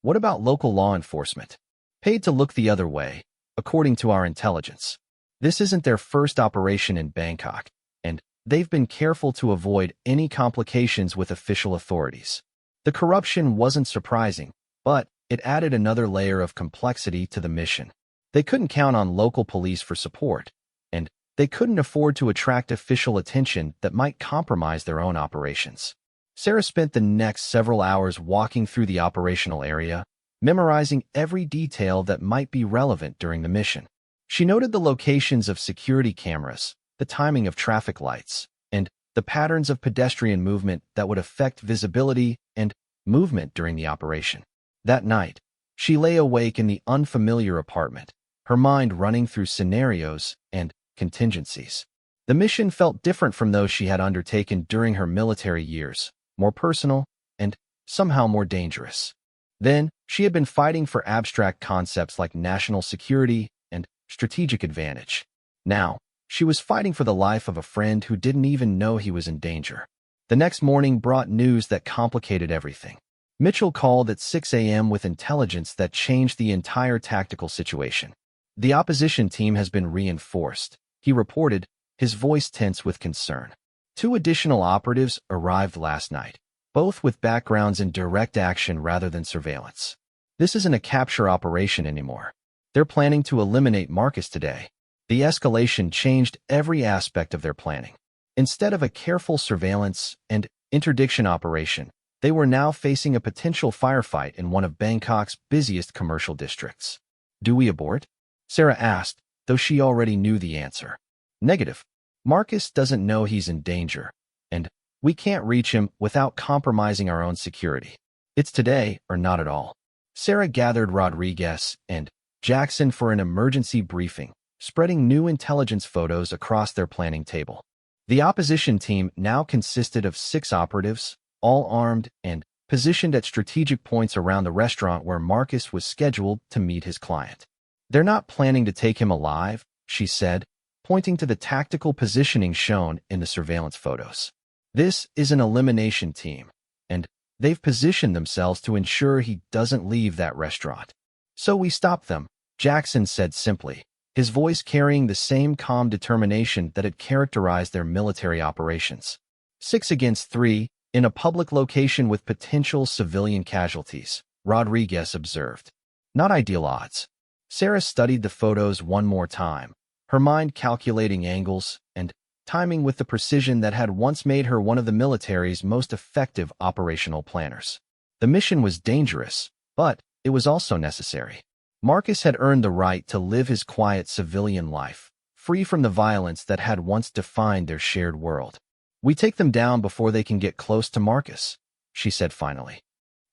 [SPEAKER 1] "What about local law enforcement?" "Paid to look the other way, according to our intelligence. This isn't their first operation in Bangkok, and they've been careful to avoid any complications with official authorities." The corruption wasn't surprising, but it added another layer of complexity to the mission. They couldn't count on local police for support, and they couldn't afford to attract official attention that might compromise their own operations. Sarah spent the next several hours walking through the operational area, memorizing every detail that might be relevant during the mission. She noted the locations of security cameras, the timing of traffic lights, and the patterns of pedestrian movement that would affect visibility and movement during the operation. That night, she lay awake in the unfamiliar apartment, her mind running through scenarios and contingencies. The mission felt different from those she had undertaken during her military years, more personal, and somehow more dangerous. Then, she had been fighting for abstract concepts like national security and strategic advantage. Now, she was fighting for the life of a friend who didn't even know he was in danger. The next morning brought news that complicated everything. Mitchell called at 6 a.m. with intelligence that changed the entire tactical situation. "The opposition team has been reinforced," he reported, his voice tense with concern. 2 additional operatives arrived last night, both with backgrounds in direct action rather than surveillance. "This isn't a capture operation anymore. They're planning to eliminate Marcus today." The escalation changed every aspect of their planning. Instead of a careful surveillance and interdiction operation, they were now facing a potential firefight in one of Bangkok's busiest commercial districts. "Do we abort?" Sarah asked, though she already knew the answer. "Negative. Marcus doesn't know he's in danger, and we can't reach him without compromising our own security. It's today or not at all." Sarah gathered Rodriguez and Jackson for an emergency briefing, spreading new intelligence photos across their planning table. The opposition team now consisted of 6 operatives, all armed and positioned at strategic points around the restaurant where Marcus was scheduled to meet his client. "They're not planning to take him alive," she said, pointing to the tactical positioning shown in the surveillance photos. "This is an elimination team, and they've positioned themselves to ensure he doesn't leave that restaurant. So we stop them," Jackson said simply, his voice carrying the same calm determination that had characterized their military operations. 6 against 3, in a public location with potential civilian casualties, Rodriguez observed. "Not ideal odds." Sarah studied the photos one more time, her mind calculating angles and timing with the precision that had once made her one of the military's most effective operational planners. The mission was dangerous, but it was also necessary. Marcus had earned the right to live his quiet civilian life, free from the violence that had once defined their shared world. "We take them down before they can get close to Marcus," she said finally.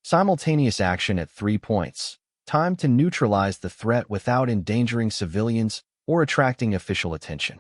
[SPEAKER 1] Simultaneous action at 3 points. Time to neutralize the threat without endangering civilians or attracting official attention.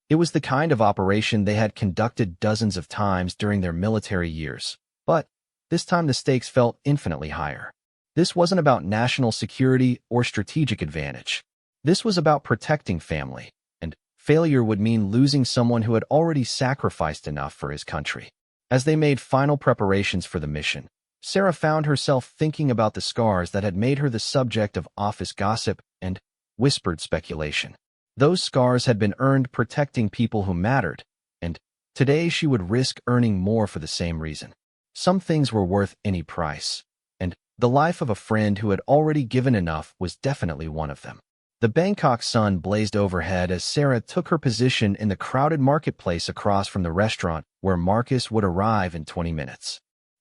[SPEAKER 1] It was the kind of operation they had conducted dozens of times during their military years, but this time the stakes felt infinitely higher. This wasn't about national security or strategic advantage. This was about protecting family, and failure would mean losing someone who had already sacrificed enough for his country. As they made final preparations for the mission, Sarah found herself thinking about the scars that had made her the subject of office gossip and whispered speculation. Those scars had been earned protecting people who mattered, and today she would risk earning more for the same reason. Some things were worth any price, and the life of a friend who had already given enough was definitely one of them. The Bangkok sun blazed overhead as Sarah took her position in the crowded marketplace across from the restaurant where Marcus would arrive in 20 minutes.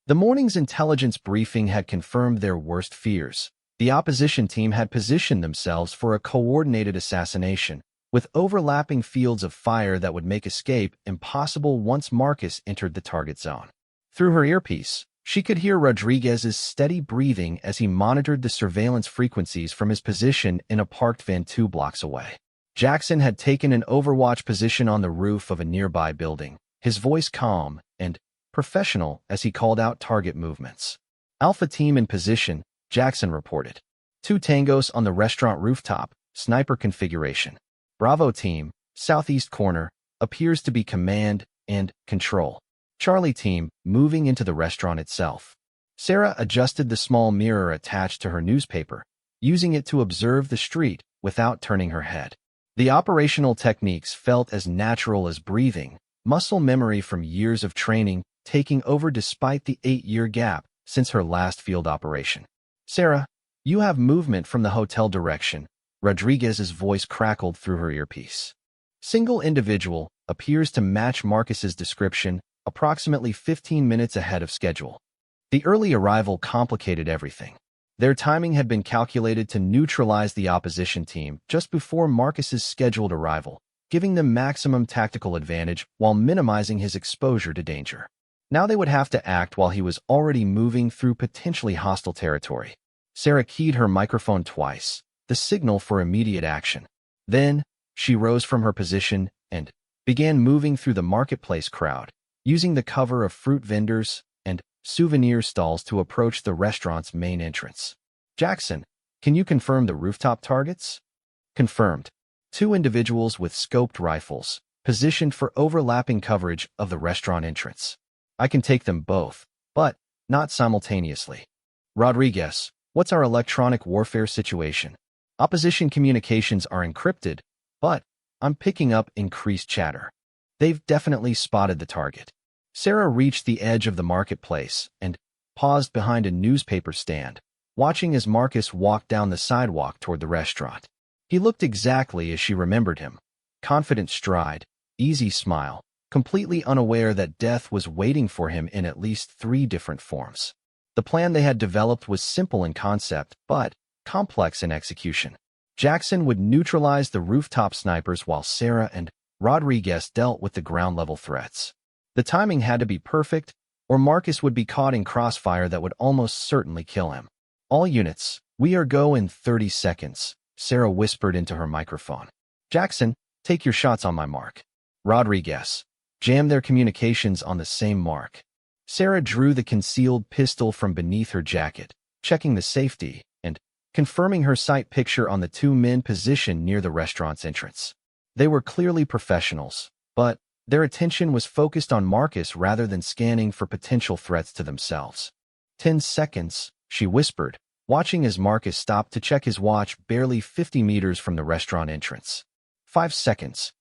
[SPEAKER 1] The morning's intelligence briefing had confirmed their worst fears. The opposition team had positioned themselves for a coordinated assassination, with overlapping fields of fire that would make escape impossible once Marcus entered the target zone. Through her earpiece, she could hear Rodriguez's steady breathing as he monitored the surveillance frequencies from his position in a parked van 2 blocks away. Jackson had taken an overwatch position on the roof of a nearby building, his voice calm and professional as he called out target movements. "Alpha team in position," Jackson reported. "2 tangos on the restaurant rooftop, sniper configuration. Bravo team, southeast corner, appears to be command and control. Charlie team, moving into the restaurant itself." Sarah adjusted the small mirror attached to her newspaper, using it to observe the street without turning her head. The operational techniques felt as natural as breathing, muscle memory from years of training taking over despite the 8-year gap since her last field operation. "Sarah, you have movement from the hotel direction," Rodriguez's voice crackled through her earpiece. "Single individual, appears to match Marcus's description, approximately 15 minutes ahead of schedule." The early arrival complicated everything. Their timing had been calculated to neutralize the opposition team just before Marcus's scheduled arrival, giving them maximum tactical advantage while minimizing his exposure to danger. Now they would have to act while he was already moving through potentially hostile territory. Sarah keyed her microphone twice, the signal for immediate action. Then, she rose from her position and began moving through the marketplace crowd, using the cover of fruit vendors and souvenir stalls to approach the restaurant's main entrance. "Jackson, can you confirm the rooftop targets?" "Confirmed. 2 individuals with scoped rifles, positioned for overlapping coverage of the restaurant entrance. I can take them both, but not simultaneously." "Rodriguez, what's our electronic warfare situation?" "Opposition communications are encrypted, but I'm picking up increased chatter. They've definitely spotted the target." Sarah reached the edge of the marketplace and paused behind a newspaper stand, watching as Marcus walked down the sidewalk toward the restaurant. He looked exactly as she remembered him. Confident stride, easy smile, completely unaware that death was waiting for him in at least 3 different forms. The plan they had developed was simple in concept, but complex in execution. Jackson would neutralize the rooftop snipers while Sarah and Rodriguez dealt with the ground-level threats. The timing had to be perfect, or Marcus would be caught in crossfire that would almost certainly kill him. "All units, we are go in 30 seconds, Sarah whispered into her microphone. "Jackson, take your shots on my mark." Rodriguez, jam their communications on the same mark. Sarah drew the concealed pistol from beneath her jacket, checking the safety and confirming her sight picture on the 2 men positioned near the restaurant's entrance. They were clearly professionals, but their attention was focused on Marcus rather than scanning for potential threats to themselves. 10 seconds, she whispered, watching as Marcus stopped to check his watch barely 50 meters from the restaurant entrance. 5 seconds.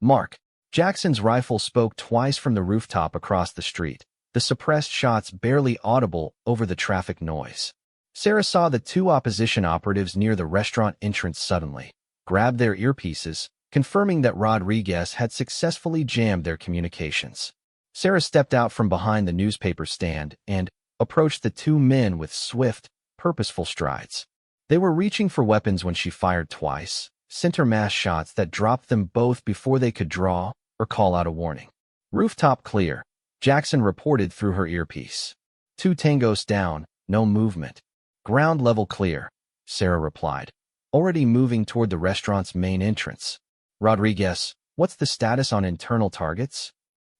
[SPEAKER 1] "Mark." Jackson's rifle spoke twice from the rooftop across the street, the suppressed shots barely audible over the traffic noise. Sarah saw the two opposition operatives near the restaurant entrance suddenly, grabbed their earpieces, confirming that Rodriguez had successfully jammed their communications. Sarah stepped out from behind the newspaper stand and approached the two men with swift, purposeful strides. They were reaching for weapons when she fired twice, center mass shots that dropped them both before they could draw or call out a warning. Rooftop clear, Jackson reported through her earpiece. 2 tangos down, no movement. Ground level clear, Sarah replied, already moving toward the restaurant's main entrance. Rodriguez, what's the status on internal targets?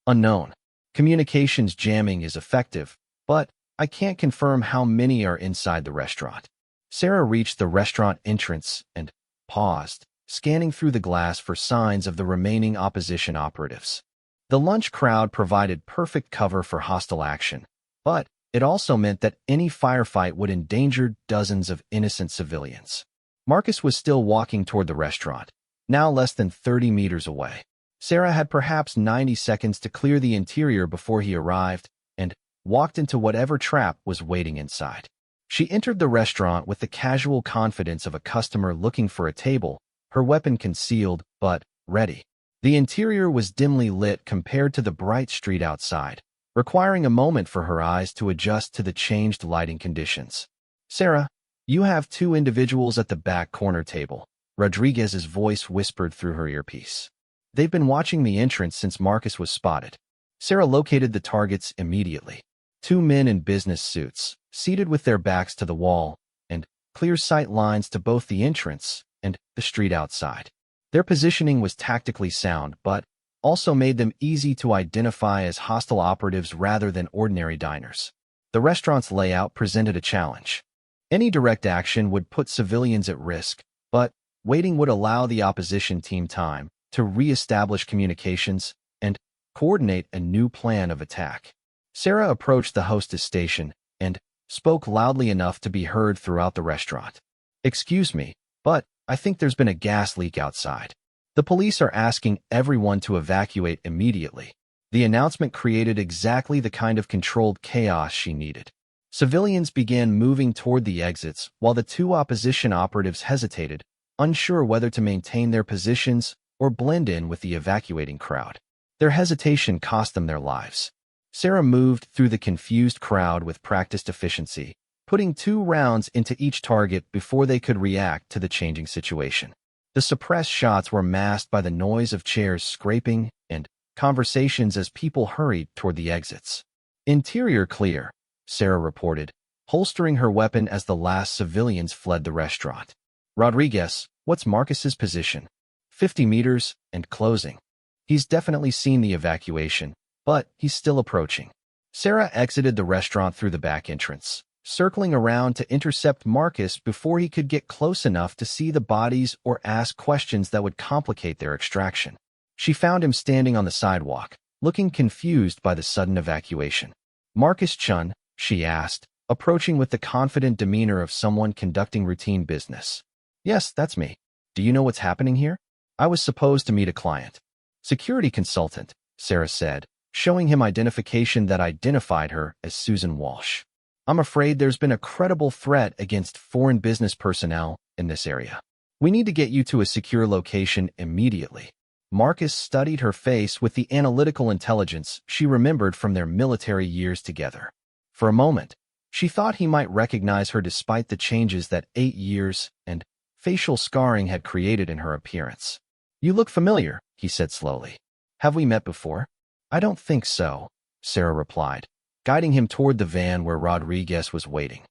[SPEAKER 1] Unknown. Communications jamming is effective, but I can't confirm how many are inside the restaurant. Sarah reached the restaurant entrance and paused, scanning through the glass for signs of the remaining opposition operatives. The lunch crowd provided perfect cover for hostile action, but it also meant that any firefight would endanger dozens of innocent civilians. Marcus was still walking toward the restaurant, now less than 30 meters away. Sarah had perhaps 90 seconds to clear the interior before he arrived and walked into whatever trap was waiting inside. She entered the restaurant with the casual confidence of a customer looking for a table, her weapon concealed but ready. The interior was dimly lit compared to the bright street outside, requiring a moment for her eyes to adjust to the changed lighting conditions. Sarah, you have 2 individuals at the back corner table, Rodriguez's voice whispered through her earpiece. They've been watching the entrance since Marcus was spotted. Sarah located the targets immediately. 2 men in business suits, seated with their backs to the wall, and clear sight lines to both the entrance and the street outside. Their positioning was tactically sound, but also made them easy to identify as hostile operatives rather than ordinary diners. The restaurant's layout presented a challenge. Any direct action would put civilians at risk, but waiting would allow the opposition team time to re-establish communications and coordinate a new plan of attack. Sarah approached the hostess station and spoke loudly enough to be heard throughout the restaurant. Excuse me, but I think there's been a gas leak outside. The police are asking everyone to evacuate immediately. The announcement created exactly the kind of controlled chaos she needed. Civilians began moving toward the exits while the 2 opposition operatives hesitated, unsure whether to maintain their positions or blend in with the evacuating crowd. Their hesitation cost them their lives. Sarah moved through the confused crowd with practiced efficiency, putting 2 rounds into each target before they could react to the changing situation. The suppressed shots were masked by the noise of chairs scraping and conversations as people hurried toward the exits. Interior clear, Sarah reported, holstering her weapon as the last civilians fled the restaurant. Rodriguez, what's Marcus's position? 50 meters and closing. He's definitely seen the evacuation, but he's still approaching. Sarah exited the restaurant through the back entrance, circling around to intercept Marcus before he could get close enough to see the bodies or ask questions that would complicate their extraction. She found him standing on the sidewalk, looking confused by the sudden evacuation. Marcus Chun, she asked, approaching with the confident demeanor of someone conducting routine business. Yes, that's me. Do you know what's happening here? I was supposed to meet a client. Security consultant, Sarah said, showing him identification that identified her as Susan Walsh. I'm afraid there's been a credible threat against foreign business personnel in this area. We need to get you to a secure location immediately. Marcus studied her face with the analytical intelligence she remembered from their military years together. For a moment, she thought he might recognize her despite the changes that 8 years and facial scarring had created in her appearance. You look familiar, he said slowly. Have we met before? I don't think so, Sarah replied, guiding him toward the van where Rodriguez was waiting.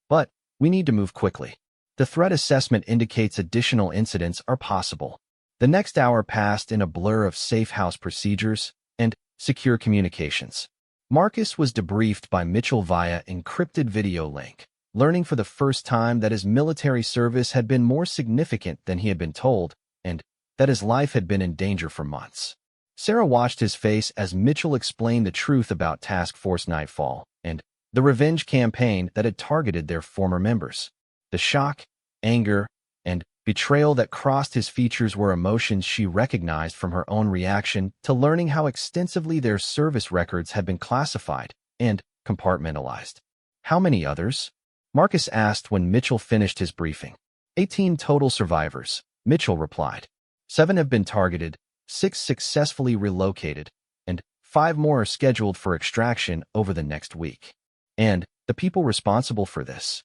[SPEAKER 1] But we need to move quickly. The threat assessment indicates additional incidents are possible. The next hour passed in a blur of safe house procedures and secure communications. Marcus was debriefed by Mitchell via encrypted video link, learning for the first time that his military service had been more significant than he had been told, and that his life had been in danger for months. Sarah watched his face as Mitchell explained the truth about Task Force Nightfall and the revenge campaign that had targeted their former members. The shock, anger, and betrayal that crossed his features were emotions she recognized from her own reaction to learning how extensively their service records had been classified and compartmentalized. How many others? Marcus asked when Mitchell finished his briefing. 18 total survivors, Mitchell replied. 7 have been targeted, 6 successfully relocated, and 5 more are scheduled for extraction over the next week. And the people responsible for this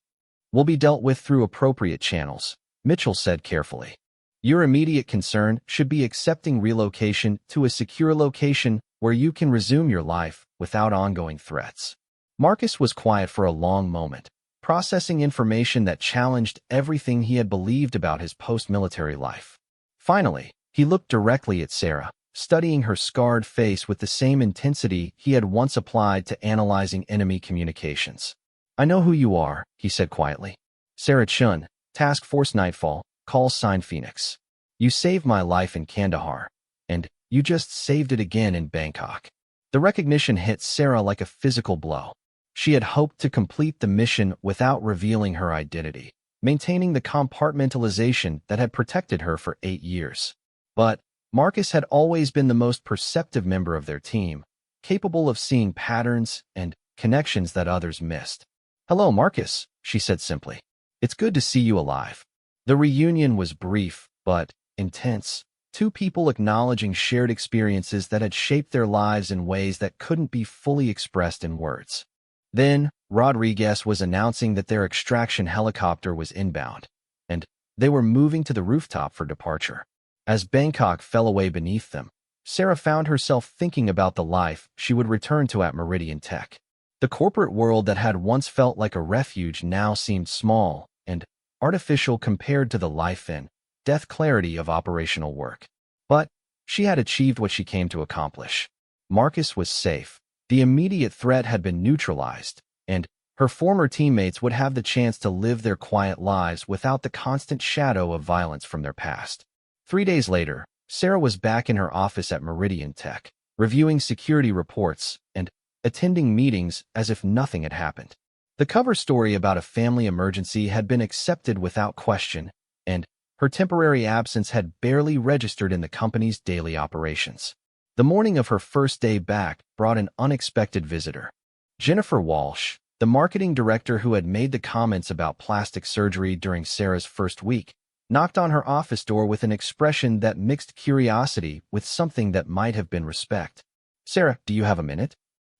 [SPEAKER 1] will be dealt with through appropriate channels, Mitchell said carefully. Your immediate concern should be accepting relocation to a secure location where you can resume your life without ongoing threats. Marcus was quiet for a long moment, processing information that challenged everything he had believed about his post-military life. Finally, he looked directly at Sarah, studying her scarred face with the same intensity he had once applied to analyzing enemy communications. I know who you are, he said quietly. Sarah Chun, Task Force Nightfall, call sign Phoenix. You saved my life in Kandahar, and you just saved it again in Bangkok. The recognition hit Sarah like a physical blow. She had hoped to complete the mission without revealing her identity, maintaining the compartmentalization that had protected her for 8 years. But Marcus had always been the most perceptive member of their team, capable of seeing patterns and connections that others missed. Hello, Marcus, she said simply. It's good to see you alive. The reunion was brief, but intense. 2 people acknowledging shared experiences that had shaped their lives in ways that couldn't be fully expressed in words. Then, Rodriguez was announcing that their extraction helicopter was inbound, and they were moving to the rooftop for departure. As Bangkok fell away beneath them, Sarah found herself thinking about the life she would return to at Meridian Tech. The corporate world that had once felt like a refuge now seemed small and artificial compared to the life and death clarity of operational work. But she had achieved what she came to accomplish. Marcus was safe. The immediate threat had been neutralized, and her former teammates would have the chance to live their quiet lives without the constant shadow of violence from their past. 3 days later, Sarah was back in her office at Meridian Tech, reviewing security reports and attending meetings as if nothing had happened. The cover story about a family emergency had been accepted without question, and her temporary absence had barely registered in the company's daily operations. The morning of her first day back brought an unexpected visitor. Jennifer Walsh, the marketing director who had made the comments about plastic surgery during Sarah's first week, knocked on her office door with an expression that mixed curiosity with something that might have been respect. Sarah, do you have a minute?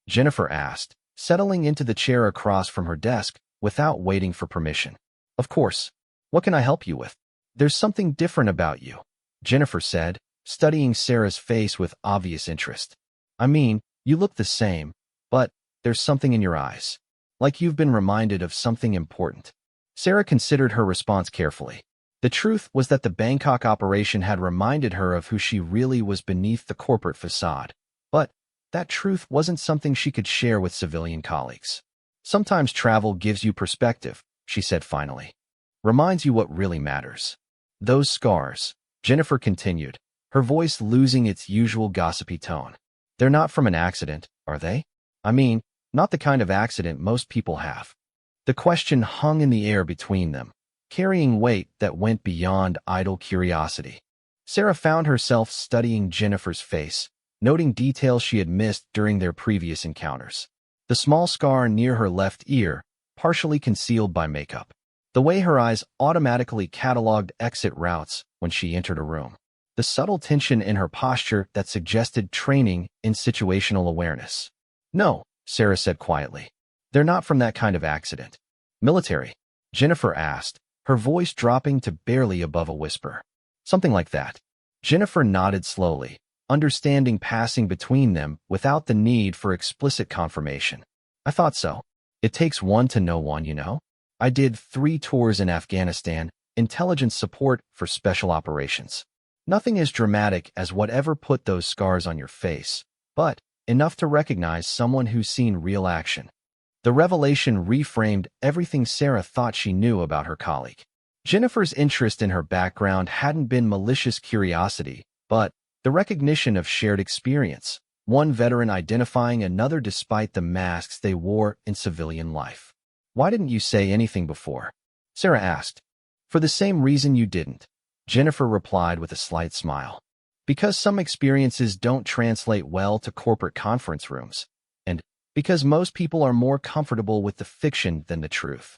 [SPEAKER 1] Jennifer asked, settling into the chair across from her desk without waiting for permission. Of course. What can I help you with? There's something different about you, Jennifer said, studying Sarah's face with obvious interest. I mean, you look the same, but there's something in your eyes. Like you've been reminded of something important. Sarah considered her response carefully. The truth was that the Bangkok operation had reminded her of who she really was beneath the corporate facade. But that truth wasn't something she could share with civilian colleagues. Sometimes travel gives you perspective, she said finally. Reminds you what really matters. Those scars, Jennifer continued, her voice losing its usual gossipy tone. They're not from an accident, are they? I mean, not the kind of accident most people have. The question hung in the air between them, carrying weight that went beyond idle curiosity. Sarah found herself studying Jennifer's face, noting details she had missed during their previous encounters. The small scar near her left ear, partially concealed by makeup. The way her eyes automatically cataloged exit routes when she entered a room. The subtle tension in her posture that suggested training in situational awareness. No, Sarah said quietly. They're not from that kind of accident. Military? Jennifer asked, her voice dropping to barely above a whisper. Something like that. Jennifer nodded slowly, understanding passing between them without the need for explicit confirmation. I thought so. It takes one to know one, you know? I did 3 tours in Afghanistan, intelligence support for special operations. Nothing as dramatic as whatever put those scars on your face, but enough to recognize someone who's seen real action. The revelation reframed everything Sarah thought she knew about her colleague. Jennifer's interest in her background hadn't been malicious curiosity, but the recognition of shared experience, one veteran identifying another despite the masks they wore in civilian life. Why didn't you say anything before? Sarah asked. For the same reason you didn't, Jennifer replied with a slight smile. Because some experiences don't translate well to corporate conference rooms, and because most people are more comfortable with the fiction than the truth.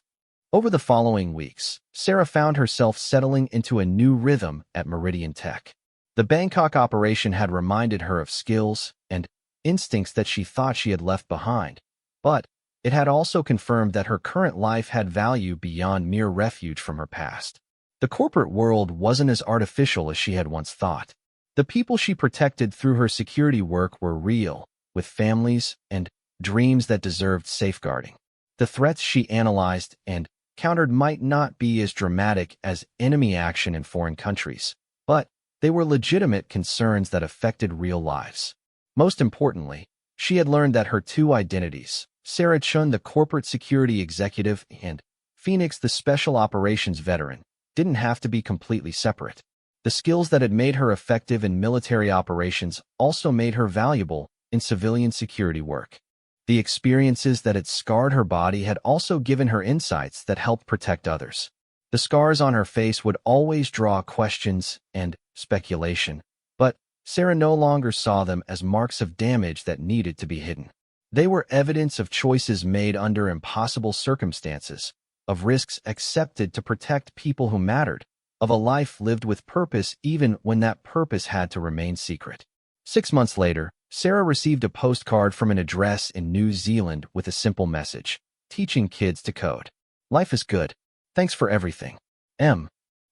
[SPEAKER 1] Over the following weeks, Sarah found herself settling into a new rhythm at Meridian Tech. The Bangkok operation had reminded her of skills and instincts that she thought she had left behind, but it had also confirmed that her current life had value beyond mere refuge from her past. The corporate world wasn't as artificial as she had once thought. The people she protected through her security work were real, with families and dreams that deserved safeguarding. The threats she analyzed and countered might not be as dramatic as enemy action in foreign countries, but they were legitimate concerns that affected real lives. Most importantly, she had learned that her two identities, Sarah Chun, the corporate security executive, and Phoenix, the special operations veteran, didn't have to be completely separate. The skills that had made her effective in military operations also made her valuable in civilian security work. The experiences that had scarred her body had also given her insights that helped protect others. The scars on her face would always draw questions and speculation, but Sarah no longer saw them as marks of damage that needed to be hidden. They were evidence of choices made under impossible circumstances, of risks accepted to protect people who mattered, of a life lived with purpose even when that purpose had to remain secret. 6 months later, Sarah received a postcard from an address in New Zealand with a simple message, teaching kids to code. Life is good. Thanks for everything. M.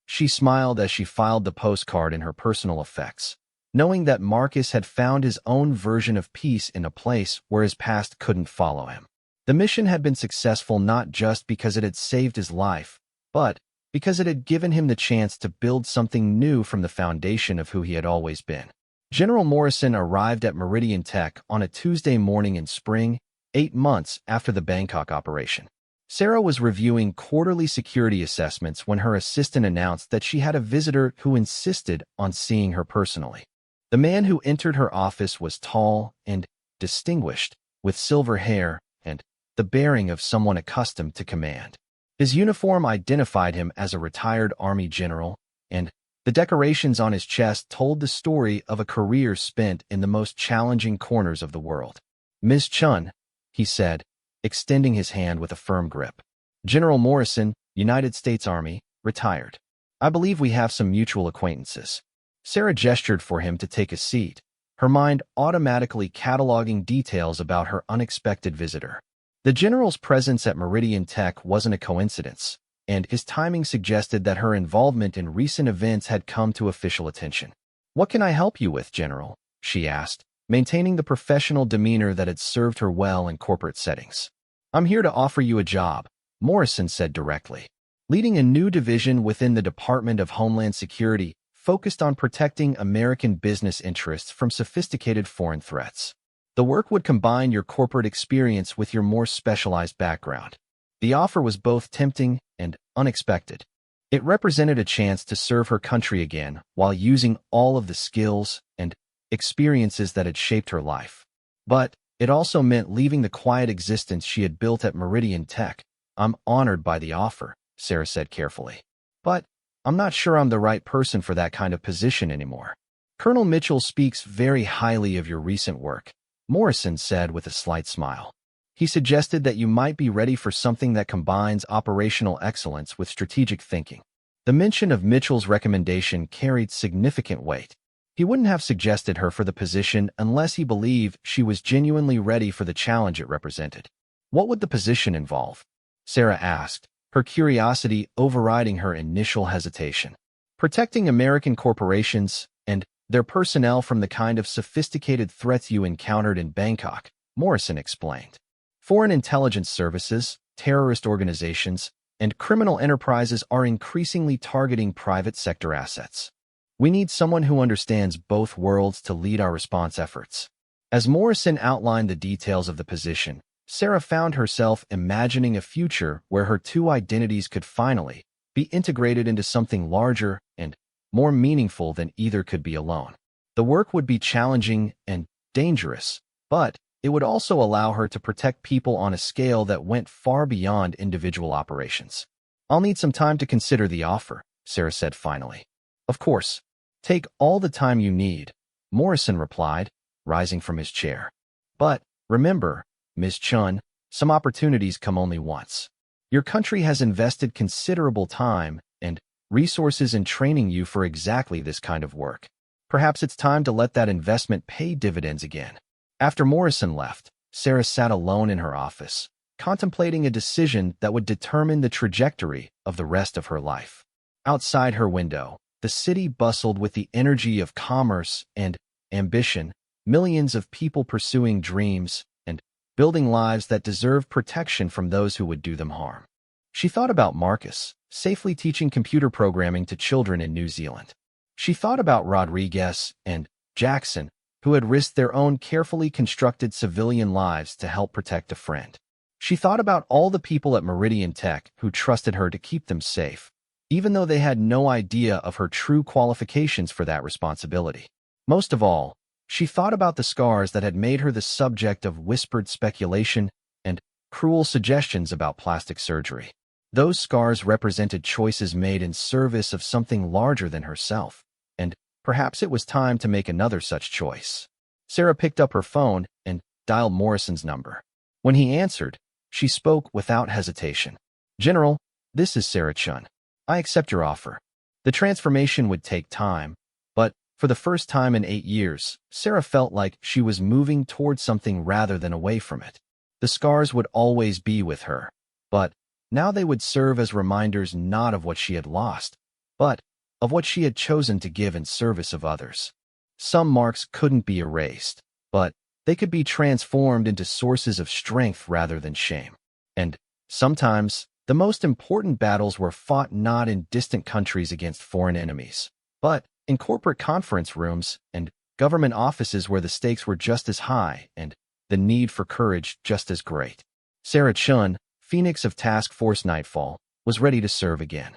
[SPEAKER 1] She smiled as she filed the postcard in her personal effects, knowing that Marcus had found his own version of peace in a place where his past couldn't follow him. The mission had been successful not just because it had saved his life, but because it had given him the chance to build something new from the foundation of who he had always been. General Morrison arrived at Meridian Tech on a Tuesday morning in spring, 8 months after the Bangkok operation. Sarah was reviewing quarterly security assessments when her assistant announced that she had a visitor who insisted on seeing her personally. The man who entered her office was tall and distinguished, with silver hair and the bearing of someone accustomed to command. His uniform identified him as a retired Army general, and the decorations on his chest told the story of a career spent in the most challenging corners of the world. "Ms. Chun," he said, extending his hand with a firm grip. "General Morrison, United States Army, retired. I believe we have some mutual acquaintances." Sarah gestured for him to take a seat, her mind automatically cataloging details about her unexpected visitor. The general's presence at Meridian Tech wasn't a coincidence, and his timing suggested that her involvement in recent events had come to official attention. "What can I help you with, General?" she asked, maintaining the professional demeanor that had served her well in corporate settings. "I'm here to offer you a job," Morrison said directly. Leading a new division within the Department of Homeland Security focused on protecting American business interests from sophisticated foreign threats. The work would combine your corporate experience with your more specialized background. The offer was both tempting and unexpected. It represented a chance to serve her country again while using all of the skills and experiences that had shaped her life. But it also meant leaving the quiet existence she had built at Meridian Tech. "I'm honored by the offer," Sarah said carefully. "But I'm not sure I'm the right person for that kind of position anymore." "Colonel Mitchell speaks very highly of your recent work," Morrison said with a slight smile. "He suggested that you might be ready for something that combines operational excellence with strategic thinking." The mention of Mitchell's recommendation carried significant weight. He wouldn't have suggested her for the position unless he believed she was genuinely ready for the challenge it represented. "What would the position involve?" Sarah asked, her curiosity overriding her initial hesitation. "Protecting American corporations and their personnel from the kind of sophisticated threats you encountered in Bangkok," Morrison explained. "Foreign intelligence services, terrorist organizations, and criminal enterprises are increasingly targeting private sector assets. We need someone who understands both worlds to lead our response efforts." As Morrison outlined the details of the position, Sarah found herself imagining a future where her two identities could finally be integrated into something larger and more meaningful than either could be alone. The work would be challenging and dangerous, but it would also allow her to protect people on a scale that went far beyond individual operations. "I'll need some time to consider the offer," Sarah said finally. "Of course. Take all the time you need," Morrison replied, rising from his chair. "But remember, Ms. Chun, some opportunities come only once." Your country has invested considerable time and resources in training you for exactly this kind of work. Perhaps it's time to let that investment pay dividends again. After Morrison left, Sarah sat alone in her office, contemplating a decision that would determine the trajectory of the rest of her life. Outside her window, the city bustled with the energy of commerce and ambition, millions of people pursuing dreams and building lives that deserve protection from those who would do them harm. She thought about Marcus, safely teaching computer programming to children in New Zealand. She thought about Rodriguez and Jackson, who had risked their own carefully constructed civilian lives to help protect a friend. She thought about all the people at Meridian Tech who trusted her to keep them safe, even though they had no idea of her true qualifications for that responsibility. Most of all, she thought about the scars that had made her the subject of whispered speculation and cruel suggestions about plastic surgery. Those scars represented choices made in service of something larger than herself, and perhaps it was time to make another such choice. Sarah picked up her phone and dialed Morrison's number. When he answered, she spoke without hesitation. "General, this is Sarah Chun. I accept your offer." The transformation would take time, but for the first time in 8 years, Sarah felt like she was moving towards something rather than away from it. The scars would always be with her, but now they would serve as reminders not of what she had lost, but of what she had chosen to give in service of others. Some marks couldn't be erased, but they could be transformed into sources of strength rather than shame. And sometimes, the most important battles were fought not in distant countries against foreign enemies, but in corporate conference rooms and government offices where the stakes were just as high and the need for courage just as great. Sarah Chun, Phoenix of Task Force Nightfall, was ready to serve again.